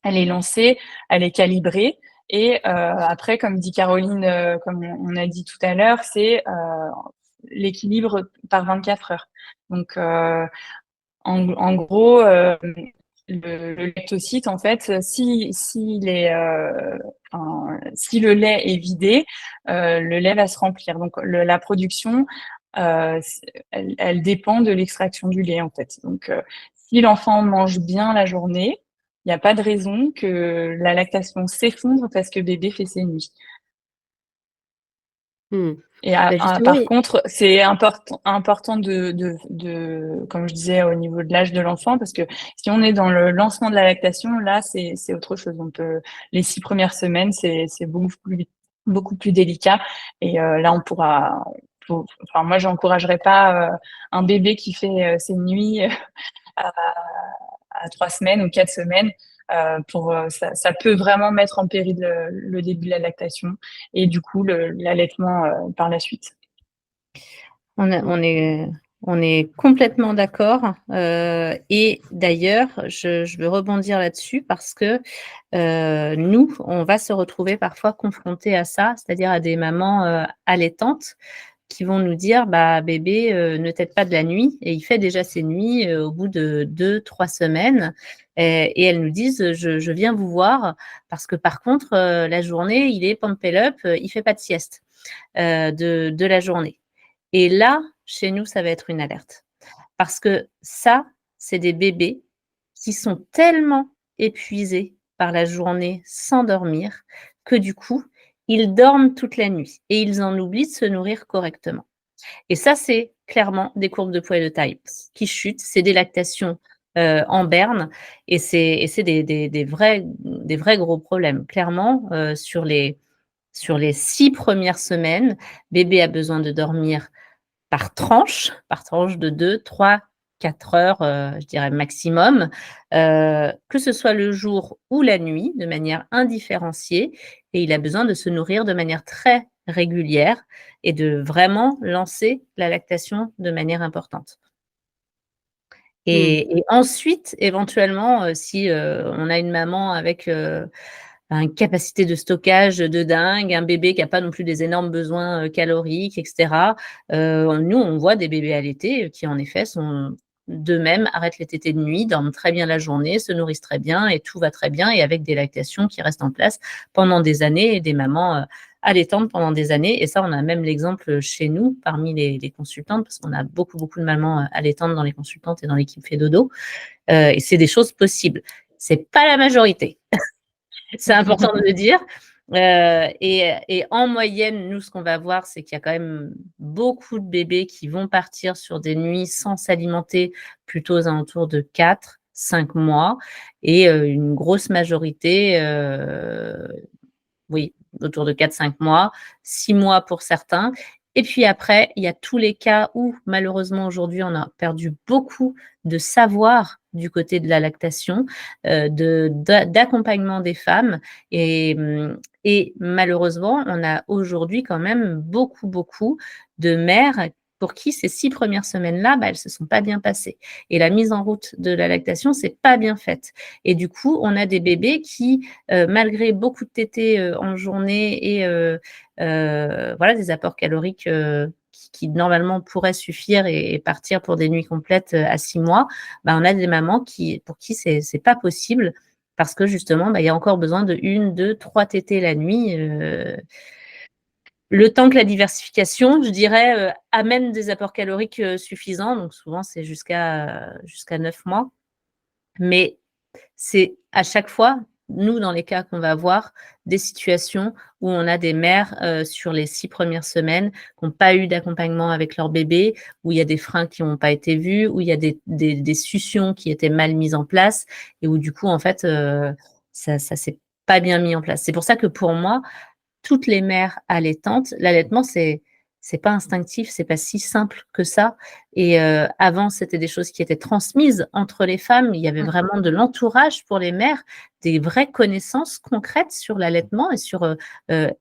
est lancée, elle est calibrée et après comme dit Caroline, comme on a dit tout à l'heure, c'est l'équilibre par 24 heures. Donc en gros le lactocyte, en fait, si le lait est vidé, le lait va se remplir. Donc la production, elle dépend de l'extraction du lait, en fait. Donc si l'enfant mange bien la journée, il n'y a pas de raison que la lactation s'effondre parce que bébé fait ses nuits. Et par contre, c'est important de, comme je disais, au niveau de l'âge de l'enfant, parce que si on est dans le lancement de la lactation, là, c'est autre chose. Donc, les 6 premières semaines, c'est beaucoup plus délicat. Et là, enfin, moi, j'encouragerais pas un bébé qui fait ses nuits à 3 semaines ou 4 semaines. Ça peut vraiment mettre en péril le début de la lactation et du coup l'allaitement par la suite. On est complètement d'accord. Et d'ailleurs, je veux rebondir là-dessus parce que nous, on va se retrouver parfois confrontés à ça, c'est-à-dire à des mamans allaitantes qui vont nous dire bah, bébé ne t'aide pas de la nuit et il fait déjà ses nuits au bout de 2-3 semaines et elles nous disent je viens vous voir parce que par contre la journée il est pumped up, il fait pas de sieste de la journée. Et là, chez nous, ça va être une alerte parce que ça, c'est des bébés qui sont tellement épuisés par la journée sans dormir que du coup, ils dorment toute la nuit et ils en oublient de se nourrir correctement. Et ça, c'est clairement des courbes de poids et de taille qui chutent, c'est des lactations en berne et c'est des vrais gros problèmes. Clairement, sur les 6 premières semaines, bébé a besoin de dormir par tranche de 2, 3, 4 heures, je dirais maximum, que ce soit le jour ou la nuit, de manière indifférenciée et il a besoin de se nourrir de manière très régulière et de vraiment lancer la lactation de manière importante. Et ensuite, éventuellement, si, on a une maman avec, une capacité de stockage de dingue, un bébé qui a pas non plus des énormes besoins, caloriques et cetera. Nous, on voit des bébés allaités qui, en effet, sont d'eux-mêmes arrêtent les tétés de nuit, dorment très bien la journée, se nourrissent très bien et tout va très bien, et avec des lactations qui restent en place pendant des années et des mamans allaitantes pendant des années. Et ça, on a même l'exemple chez nous parmi les consultantes, parce qu'on a beaucoup de mamans allaitantes dans les consultantes et dans l'équipe Fedodo. Et c'est des choses possibles. C'est pas la majorité. C'est important de le dire. Et en moyenne, nous, ce qu'on va voir, c'est qu'il y a quand même beaucoup de bébés qui vont partir sur des nuits sans s'alimenter plutôt aux alentours de 4-5 mois, et une grosse majorité, oui, autour de 4-5 mois, 6 mois pour certains. Et puis après, il y a tous les cas où, malheureusement, aujourd'hui, on a perdu beaucoup de savoir du côté de la lactation, d'accompagnement des femmes. Et malheureusement, on a aujourd'hui quand même beaucoup de mères pour qui ces 6 premières semaines-là, elles ne se sont pas bien passées. Et la mise en route de la lactation, c'est pas bien faite. Et du coup, on a des bébés qui, malgré beaucoup de tétés en journée et voilà, des apports caloriques qui normalement pourraient suffire et partir pour des nuits complètes à 6 mois, on a des mamans pour qui c'est pas possible, parce que justement, il y a encore besoin de 1, 2, 3 tétés la nuit. Le temps que la diversification, je dirais, amène des apports caloriques suffisants. Donc souvent, c'est jusqu'à 9 mois. Mais c'est à chaque fois, nous, dans les cas qu'on va avoir, des situations où on a des mères sur les 6 premières semaines qui n'ont pas eu d'accompagnement avec leur bébé, où il y a des freins qui n'ont pas été vus, où il y a des suctions qui étaient mal mises en place, et où du coup, en fait, ça ne s'est pas bien mis en place. C'est pour ça que pour moi, toutes les mères allaitantes, l'allaitement, c'est pas instinctif, c'est pas si simple que ça. Et avant, c'était des choses qui étaient transmises entre les femmes. Il y avait vraiment de l'entourage pour les mères, des vraies connaissances concrètes sur l'allaitement et sur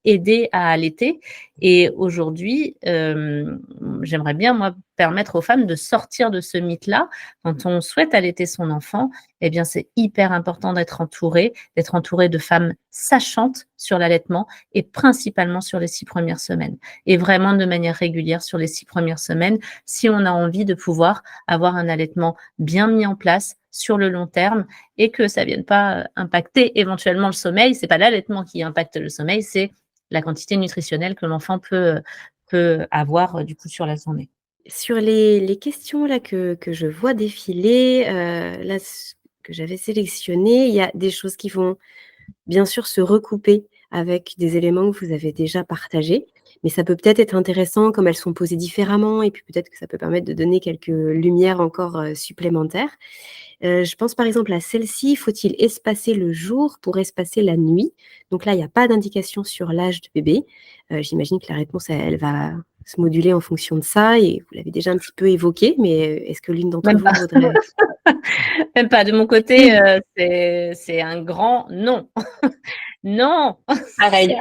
aider à allaiter. Et aujourd'hui, j'aimerais bien, moi, permettre aux femmes de sortir de ce mythe-là. Quand on souhaite allaiter son enfant, eh bien, c'est hyper important d'être entouré de femmes sachantes sur l'allaitement, et principalement sur les 6 premières semaines. Et vraiment de manière régulière sur les 6 premières semaines, si on a envie de pouvoir avoir un allaitement bien mis en place sur le long terme, et que ça ne vienne pas impacter éventuellement le sommeil. Ce n'est pas l'allaitement qui impacte le sommeil, c'est la quantité nutritionnelle que l'enfant peut avoir du coup sur la journée. Sur les questions là que je vois défiler, là, que j'avais sélectionnées, il y a des choses qui vont bien sûr se recouper avec des éléments que vous avez déjà partagés, mais ça peut peut-être être intéressant comme elles sont posées différemment, et puis peut-être que ça peut permettre de donner quelques lumières encore supplémentaires. Je pense par exemple à celle-ci: faut-il espacer le jour pour espacer la nuit? Donc là, il n'y a pas d'indication sur l'âge de bébé. J'imagine que la réponse, elle va se moduler en fonction de ça, et vous l'avez déjà un petit peu évoqué, mais est-ce que l'une d'entre Même vous pas. voudrait... Même pas. De mon côté, c'est un grand non. Non. Pareil.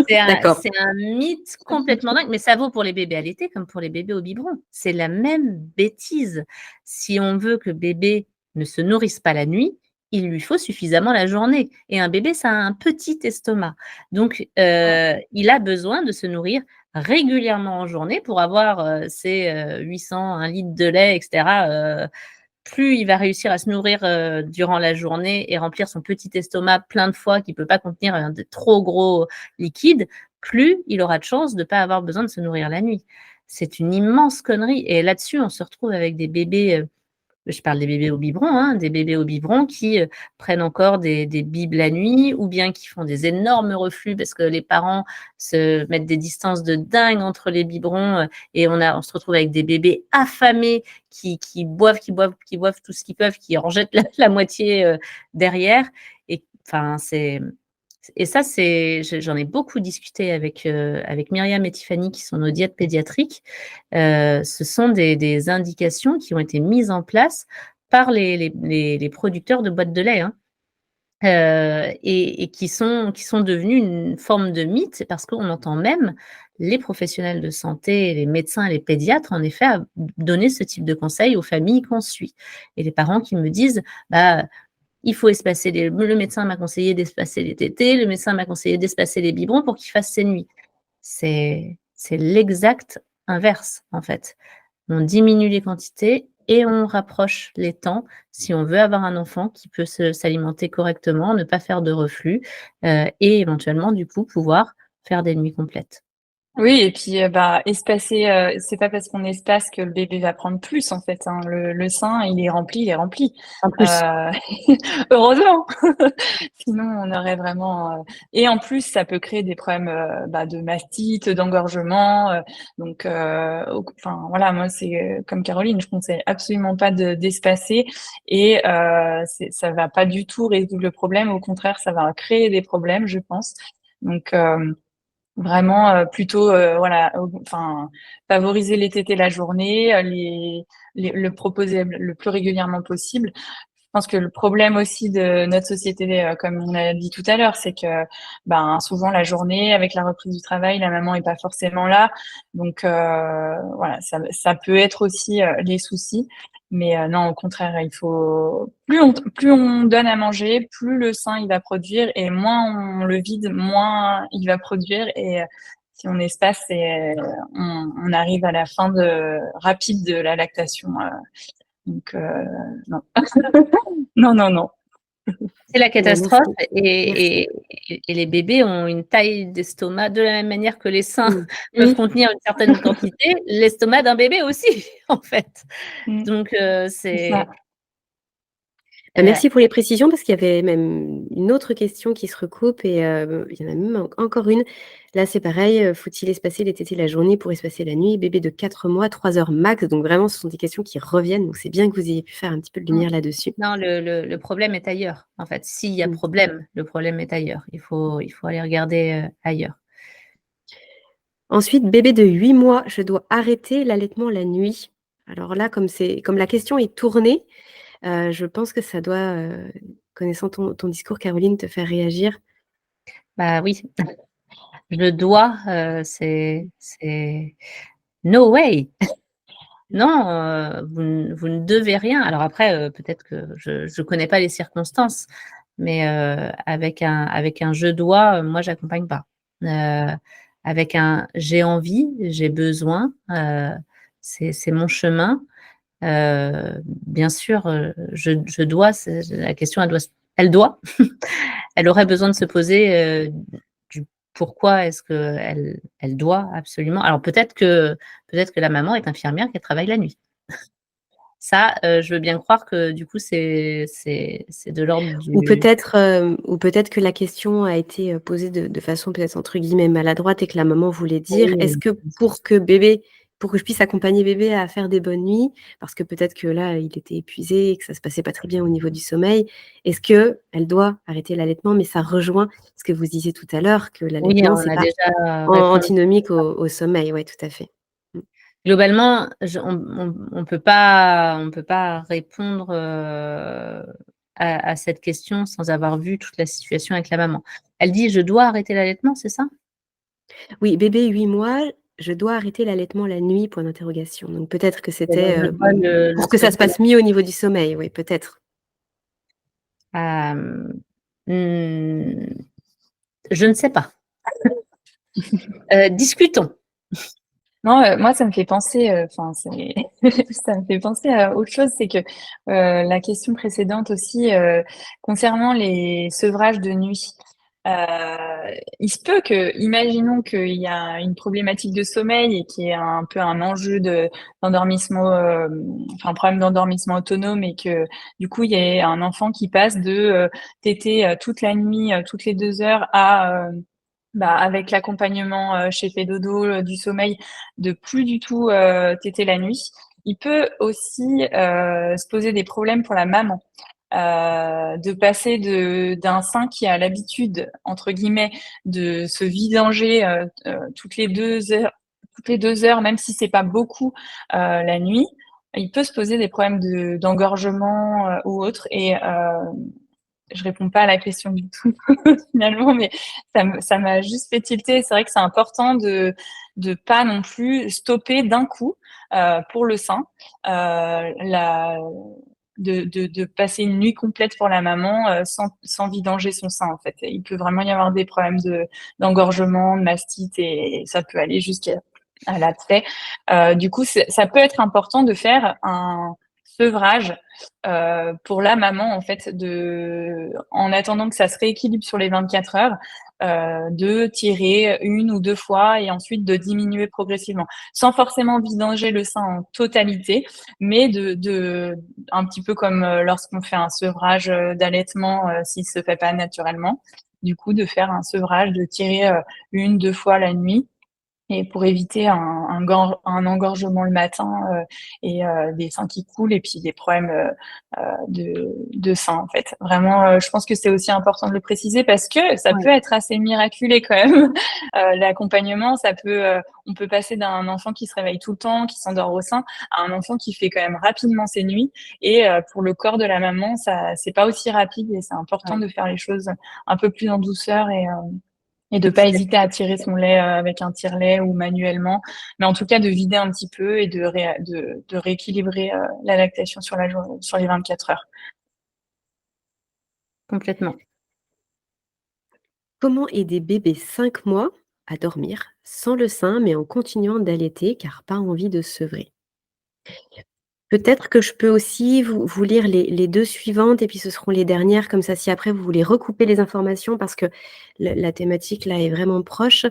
D'accord. C'est un mythe complètement dingue, mais ça vaut pour les bébés allaités comme pour les bébés au biberon. C'est la même bêtise. Si on veut que bébé ne se nourrisse pas la nuit, il lui faut suffisamment la journée. Et un bébé, ça a un petit estomac. Donc, il a besoin de se nourrir régulièrement en journée pour avoir ses 800, 1 litre de lait, etc. Plus il va réussir à se nourrir durant la journée et remplir son petit estomac plein de fois qui ne peut pas contenir de trop gros liquide, plus il aura de chance de ne pas avoir besoin de se nourrir la nuit. C'est une immense connerie. Et là-dessus, on se retrouve avec des bébés, je parle des bébés au biberon, des bébés au biberon qui prennent encore des bibes la nuit, ou bien qui font des énormes reflux parce que les parents se mettent des distances de dingue entre les biberons, et on se retrouve avec des bébés affamés qui boivent tout ce qu'ils peuvent, qui en jettent la moitié derrière. Et enfin, et ça, j'en ai beaucoup discuté avec Myriam et Tiffany, qui sont nos diètes pédiatriques. Ce sont des indications qui ont été mises en place par les producteurs de boîtes de lait, et qui sont devenus une forme de mythe, parce qu'on entend même les professionnels de santé, les médecins et les pédiatres, en effet, à donner ce type de conseils aux familles qu'on suit. Et les parents qui me disent, il faut espacer le médecin m'a conseillé d'espacer les tétés, le médecin m'a conseillé d'espacer les biberons pour qu'il fasse ses nuits. C'est l'exact inverse, en fait. On diminue les quantités et on rapproche les temps si on veut avoir un enfant qui peut s'alimenter correctement, ne pas faire de reflux et éventuellement, du coup, pouvoir faire des nuits complètes. Oui, et puis espacer, c'est pas parce qu'on espace que le bébé va prendre plus en fait. Hein. Le sein, il est rempli, il est rempli. En plus, Heureusement, sinon on aurait vraiment. Et en plus, ça peut créer des problèmes de mastite, d'engorgement. Donc, enfin voilà, moi c'est comme Caroline, je conseille absolument pas d'espacer et ça va pas du tout résoudre le problème. Au contraire, ça va créer des problèmes, je pense. Donc vraiment plutôt enfin favoriser les tétés la journée, le proposer le plus régulièrement possible. Je pense que le problème aussi de notre société, comme on a dit tout à l'heure, c'est que souvent la journée, avec la reprise du travail, la maman est pas forcément là. Donc voilà, ça peut être aussi les soucis. Mais non, au contraire, il faut plus on donne à manger, plus le sein il va produire et moins on le vide, moins il va produire. Et si on espace, on arrive à la fin rapide de la lactation. Donc non. Non, non, non. c'est la catastrophe Merci. et les bébés ont une taille d'estomac de la même manière que les seins peuvent Oui. contenir une certaine quantité, l'estomac d'un bébé aussi, en fait. Mm. Donc C'est ça. Merci pour les précisions parce qu'il y avait même une autre question qui se recoupe et il y en a même encore une. Là, c'est pareil, faut-il espacer les tétés la journée pour espacer la nuit? Bébé de 4 mois, 3 heures max. Donc vraiment, ce sont des questions qui reviennent. Donc c'est bien que vous ayez pu faire un petit peu de lumière là-dessus. Non, le problème est ailleurs, en fait. S'il y a problème, le problème est ailleurs. Il faut aller regarder ailleurs. Ensuite, bébé de 8 mois, je dois arrêter l'allaitement la nuit. Alors là, comme la question est tournée, je pense que ça doit, connaissant ton discours, Caroline, te faire réagir. Bah oui, je dois, c'est no way. Non, vous ne devez rien. Alors après, peut-être que je connais pas les circonstances, mais avec un je dois, moi j'accompagne pas. Avec un j'ai envie, j'ai besoin, c'est mon chemin. Bien sûr, je dois, la question elle doit, elle aurait besoin de se poser du pourquoi est-ce qu'elle doit absolument. Alors peut-être que la maman est infirmière qu'elle travaille la nuit. Ça, je veux bien croire que du coup c'est de l'ordre du. Ou peut-être que la question a été posée de façon peut-être entre guillemets maladroite et que la maman voulait dire: Oui, «Est-ce que pour que je puisse accompagner bébé à faire des bonnes nuits», parce que peut-être que là, il était épuisé et que ça se passait pas très bien au niveau du sommeil, est-ce qu'elle doit arrêter l'allaitement? Mais ça rejoint ce que vous disiez tout à l'heure, que oui, l'allaitement, on c'est a pas déjà répondu. antinomique au sommeil. Ouais, tout à fait. Globalement, on peut pas répondre à cette question sans avoir vu toute la situation avec la maman. Elle dit: «Je dois arrêter l'allaitement», c'est ça? Oui, bébé 8 mois, je dois arrêter l'allaitement la nuit? Point d'interrogation. Donc peut-être que Et donc c'était, je dois le pour que ça se stopper là. passe mieux au niveau du sommeil, oui, peut-être. Hem, mmh, je ne sais pas. Discutons. Non, moi ça me fait penser, enfin ça me fait penser à autre chose, c'est que la question précédente aussi concernant les sevrages de nuit. Il se peut que, imaginons qu'il y a une problématique de sommeil et qu'il y ait un peu un enjeu d'endormissement, enfin un problème d'endormissement autonome et que du coup il y ait un enfant qui passe de téter toute la nuit, toutes les 2 heures à avec l'accompagnement chez Pédodo du sommeil, de plus du tout téter la nuit. Il peut aussi se poser des problèmes pour la maman. De passer d'un sein qui a l'habitude, entre guillemets, de se vidanger toutes les 2 heures, même si c'est pas beaucoup la nuit, il peut se poser des problèmes d'engorgement ou autre. Et je réponds pas à la question du tout finalement, mais ça m'a juste fait tilter. C'est vrai que c'est important de pas non plus stopper d'un coup pour le sein. De passer une nuit complète pour la maman sans vidanger son sein en fait. Il peut vraiment y avoir des problèmes d'engorgement, de mastite et ça peut aller jusqu'à l'abcès. Du coup, ça peut être important de faire sevrage pour la maman, en fait, en attendant que ça se rééquilibre sur les 24 heures, de tirer 1 ou 2 fois et ensuite de diminuer progressivement. Sans forcément vidanger le sein en totalité, mais un petit peu comme lorsqu'on fait un sevrage d'allaitement s'il se fait pas naturellement. Du coup, de faire un sevrage, de tirer 1, 2 fois la nuit. Et pour éviter un engorgement le matin et des seins qui coulent et puis des problèmes de seins, en fait. Vraiment, je pense que c'est aussi important de le préciser parce que ça Ouais. peut être assez miraculé quand même. L'accompagnement, on peut passer d'un enfant qui se réveille tout le temps, qui s'endort au sein, à un enfant qui fait quand même rapidement ses nuits. Et pour le corps de la maman, c'est pas aussi rapide et c'est important Ouais. de faire les choses un peu plus en douceur et de pas hésiter à tirer son lait avec un tire-lait ou manuellement, mais en tout cas de vider un petit peu et de rééquilibrer la lactation sur sur les 24 heures. Complètement. Comment aider bébé 5 mois à dormir sans le sein, mais en continuant d'allaiter car pas envie de sevrer? Peut-être que je peux aussi vous lire les 2 suivantes et puis ce seront les dernières comme ça si après vous voulez recouper les informations parce que la thématique là est vraiment proche.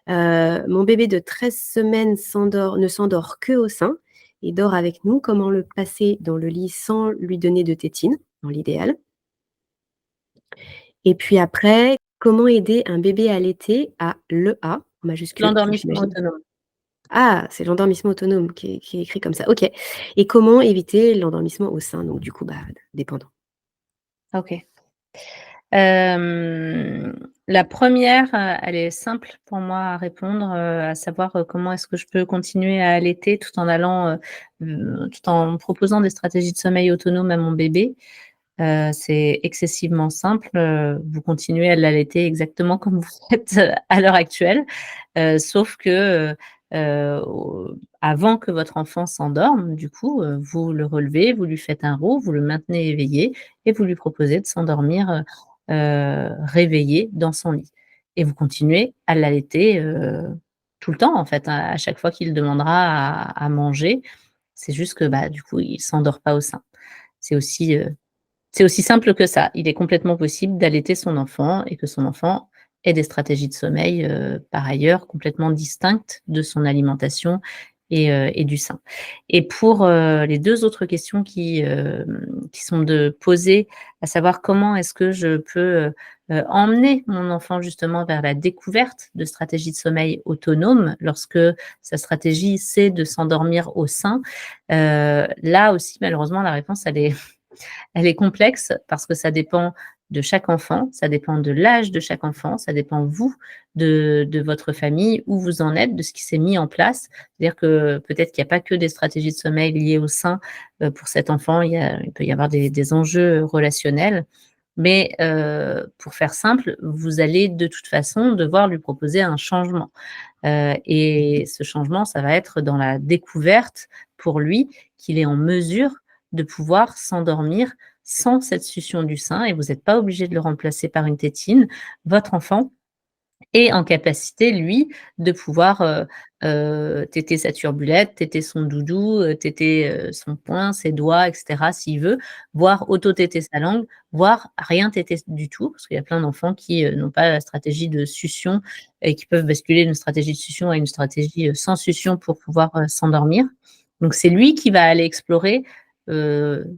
Mon bébé de 13 semaines ne s'endort que au sein et dort avec nous. Comment le passer dans le lit sans lui donner de tétine, dans l'idéal? Et puis après, comment aider un bébé allaité à l'EA, en majuscule, L'endormissement j'imagine? autonome. Ah, c'est l'endormissement autonome qui est écrit comme ça. OK. Et comment éviter l'endormissement au sein? Donc du coup, dépendant. OK. La première, elle est simple pour moi à répondre, à savoir, comment est-ce que je peux continuer à allaiter tout en proposant des stratégies de sommeil autonome à mon bébé. C'est excessivement simple, vous continuez à l'allaiter exactement comme vous faites, à l'heure actuelle, sauf que, avant que votre enfant s'endorme, du coup, vous le relevez, vous lui faites un roux, vous le maintenez éveillé et vous lui proposez de s'endormir, réveillé dans son lit et vous continuez à l'allaiter, tout le temps en fait, à chaque fois qu'il demandera à manger. C'est juste que, du coup, il s'endort pas au sein. C'est aussi, heu c'est aussi simple que ça. Il est complètement possible d'allaiter son enfant et que son enfant ait des stratégies de sommeil, par ailleurs complètement distinctes de son alimentation et du sein. Et pour, les 2 autres questions qui sont de poser, à savoir comment est-ce que je peux, emmener mon enfant justement vers la découverte de stratégies de sommeil autonomes lorsque sa stratégie, c'est de s'endormir au sein. Là aussi malheureusement la réponse elle est complexe parce que ça dépend de chaque enfant, ça dépend de l'âge de chaque enfant, ça dépend vous, de votre famille, où vous en êtes, de ce qui s'est mis en place. C'est-à-dire que peut-être qu'il n'y a pas que des stratégies de sommeil liées au sein, pour cet enfant, il peut y avoir des enjeux relationnels. Mais, pour faire simple, vous allez de toute façon devoir lui proposer un changement. Et ce changement, ça va être dans la découverte pour lui qu'il est en mesure de pouvoir s'endormir sans cette succion du sein et vous n'êtes pas obligé de le remplacer par une tétine. Votre enfant est en capacité, lui, de pouvoir, téter sa turbulette, téter son doudou, téter, son poing, ses doigts et cetera s'il veut, voire auto-téter sa langue, voire rien téter du tout. Parce qu'il y a plein d'enfants qui, n'ont pas la stratégie de succion et qui peuvent basculer d'une stratégie de succion à une stratégie, sans succion pour pouvoir, s'endormir. Donc c'est lui qui va aller explorer,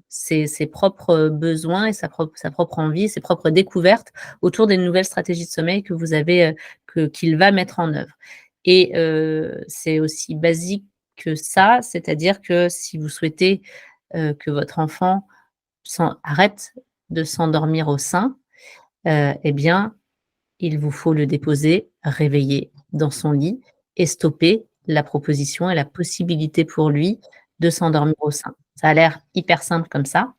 ses propres besoins et sa propre envie, ses propres découvertes autour des nouvelles stratégies de sommeil que vous avez, qu'il va mettre en œuvre et c'est aussi basique que ça, c'est-à-dire que si vous souhaitez, que votre enfant arrête de s'endormir au sein, et bien, il vous faut le déposer réveillé dans son lit et stopper la proposition et la possibilité pour lui de s'endormir au sein. Ça a l'air hyper simple comme ça.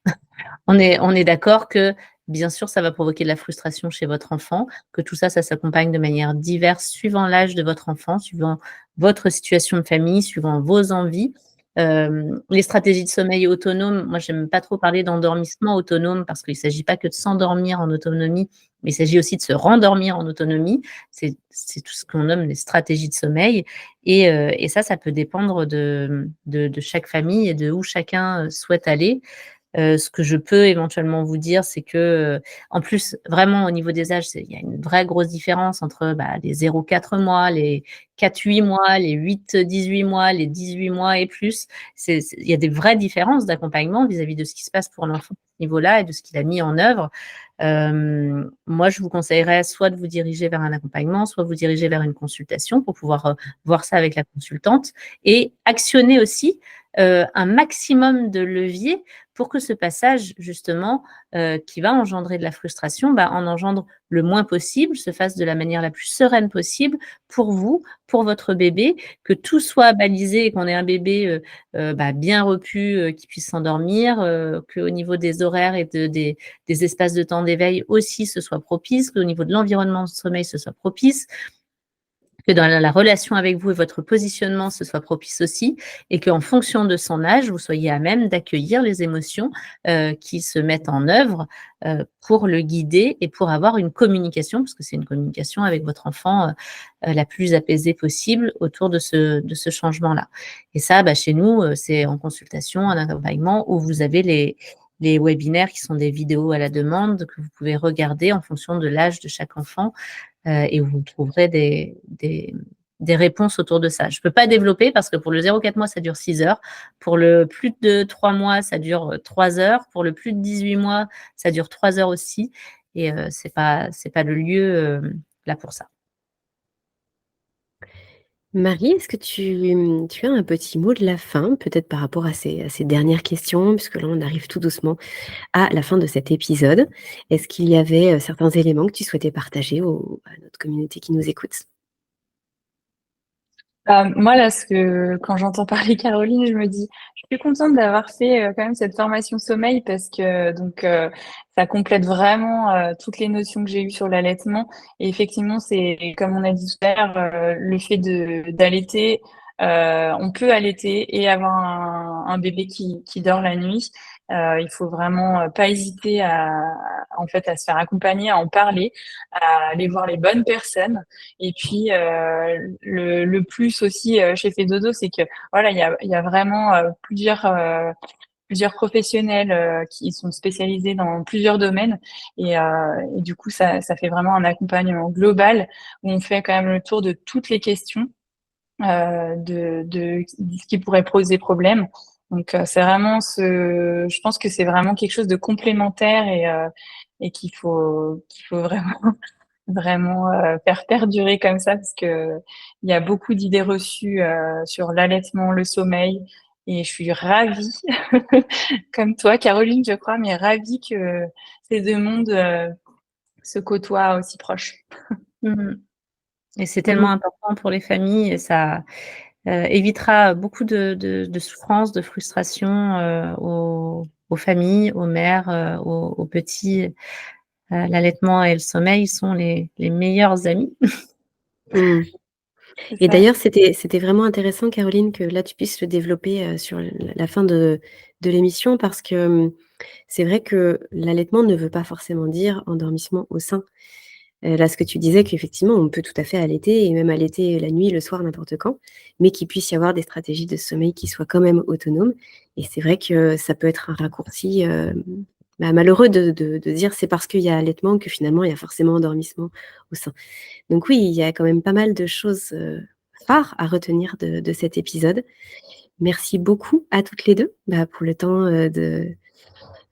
On est d'accord que, bien sûr, ça va provoquer de la frustration chez votre enfant, que tout ça, ça s'accompagne de manière diverse suivant l'âge de votre enfant, suivant votre situation de famille, suivant vos envies Les stratégies de sommeil autonome, moi, j'aime pas trop parler d'endormissement autonome parce qu'il ne s'agit pas que de s'endormir en autonomie, mais il s'agit aussi de se rendormir en autonomie. C'est tout ce qu'on nomme les stratégies de sommeil. Et ça peut dépendre de chaque famille et de où chacun souhaite aller. Ce que je peux éventuellement vous dire, c'est que, en plus, vraiment au niveau des âges, il y a une vraie grosse différence entre les 0-4 mois, les 4-8 mois, les 8-18 mois, les 18 mois et plus. Il y a des vraies différences d'accompagnement vis-à-vis de ce qui se passe pour l'enfant à ce niveau-là et de ce qu'il a mis en œuvre. Moi, je vous conseillerais soit de vous diriger vers un accompagnement, soit vous diriger vers une consultation pour pouvoir voir ça avec la consultante et actionner aussi un maximum de leviers pour que ce passage, justement, qui va engendrer de la frustration, en engendre le moins possible, se fasse de la manière la plus sereine possible pour vous, pour votre bébé, que tout soit balisé et qu'on ait un bébé bien repu, qui puisse s'endormir, qu'au niveau des horaires et des espaces de temps d'éveil aussi ce soit propice, qu'au niveau de l'environnement de sommeil ce soit propice, que dans la relation avec vous et votre positionnement, ce soit propice aussi, et qu'en fonction de son âge, vous soyez à même d'accueillir les émotions qui se mettent en œuvre pour le guider et pour avoir une communication, parce que c'est une communication avec votre enfant la plus apaisée possible autour de ce changement-là. Et ça, chez nous, c'est en consultation, en accompagnement, où vous avez les webinaires qui sont des vidéos à la demande que vous pouvez regarder en fonction de l'âge de chaque enfant. Et où vous trouverez des réponses autour de ça. Je ne peux pas développer parce que pour le 0,4 mois, ça dure 6 heures. Pour le plus de 3 mois, ça dure 3 heures. Pour le plus de 18 mois, ça dure 3 heures aussi. Et ce n'est pas le lieu là pour ça. Marie, est-ce que tu as un petit mot de la fin, peut-être par rapport à ces dernières questions, puisque là, on arrive tout doucement à la fin de cet épisode. Est-ce qu'il y avait certains éléments que tu souhaitais partager à notre communauté qui nous écoute? Moi, là, quand j'entends parler Caroline, je me dis, je suis contente d'avoir fait quand même cette formation sommeil parce que ça complète vraiment toutes les notions que j'ai eues sur l'allaitement. Et effectivement, c'est comme on a dit tout à l'heure, le fait d'allaiter. On peut allaiter et avoir un bébé qui dort la nuit. Il faut vraiment pas hésiter en fait, à se faire accompagner, à en parler, à aller voir les bonnes personnes. Et puis le plus aussi chez Fedodo, c'est que voilà, il y a vraiment plusieurs professionnels qui sont spécialisés dans plusieurs domaines et du coup ça fait vraiment un accompagnement global où on fait quand même le tour de toutes les questions de ce qui pourrait poser problème. Donc c'est vraiment je pense que c'est vraiment quelque chose de complémentaire et qu'il faut vraiment faire perdurer comme ça parce que il y a beaucoup d'idées reçues sur l'allaitement, le sommeil et je suis ravie comme toi Caroline je crois mais ravie que ces deux mondes se côtoient aussi proches. Et c'est tellement important pour les familles et ça évitera beaucoup de souffrance, de frustration aux familles, aux mères, aux petits. L'allaitement et le sommeil sont les meilleurs amis. Et d'ailleurs, c'était vraiment intéressant, Caroline, que là, tu puisses le développer sur la fin de l'émission parce que c'est vrai que l'allaitement ne veut pas forcément dire endormissement au sein. Là, ce que tu disais qu'effectivement, on peut tout à fait allaiter et même allaiter la nuit, le soir, n'importe quand, mais qu'il puisse y avoir des stratégies de sommeil qui soient quand même autonomes. Et c'est vrai que ça peut être un raccourci malheureux de dire c'est parce qu'il y a allaitement que finalement, il y a forcément endormissement au sein. Donc oui, il y a quand même pas mal de choses phares à retenir de cet épisode. Merci beaucoup à toutes les deux pour le temps que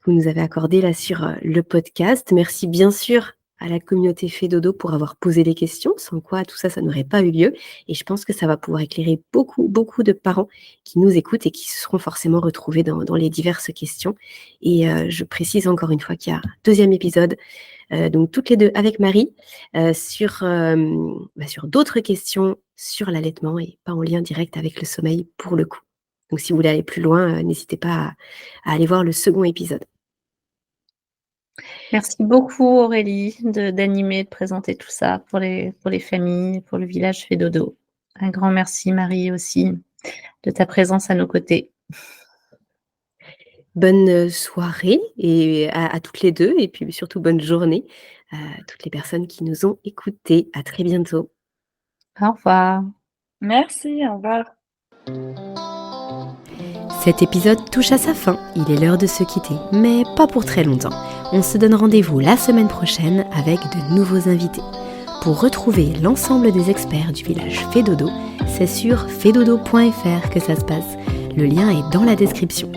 vous nous avez accordé là sur le podcast. Merci bien sûr à la communauté Fedodo pour avoir posé des questions, sans quoi tout ça, ça n'aurait pas eu lieu. Et je pense que ça va pouvoir éclairer beaucoup, beaucoup de parents qui nous écoutent et qui se seront forcément retrouvés dans les diverses questions. Et je précise encore une fois qu'il y a un deuxième épisode, donc toutes les deux avec Marie, sur d'autres questions sur l'allaitement et pas en lien direct avec le sommeil pour le coup. Donc si vous voulez aller plus loin, n'hésitez pas à aller voir le second épisode. Merci beaucoup Aurélie d'animer, de présenter tout ça pour les familles, pour le village Fedodo. Un grand merci Marie aussi. de ta présence à nos côtés. Bonne soirée et à toutes les deux et puis surtout bonne journée à toutes les personnes qui nous ont écoutées. À très bientôt. Au revoir. Merci, au revoir. Cet épisode touche à sa fin, il est l'heure de se quitter, mais pas pour très longtemps. On se donne rendez-vous la semaine prochaine avec de nouveaux invités. Pour retrouver l'ensemble des experts du village Fedodo, c'est sur fedodo.fr que ça se passe. Le lien est dans la description.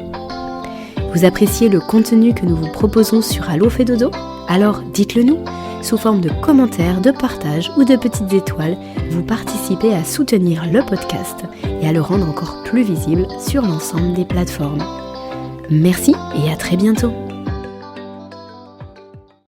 Vous appréciez le contenu que nous vous proposons sur Allo Fedodo ? Alors dites-le nous. Sous forme de commentaires, de partages ou de petites étoiles, vous participez à soutenir le podcast et à le rendre encore plus visible sur l'ensemble des plateformes. Merci et à très bientôt.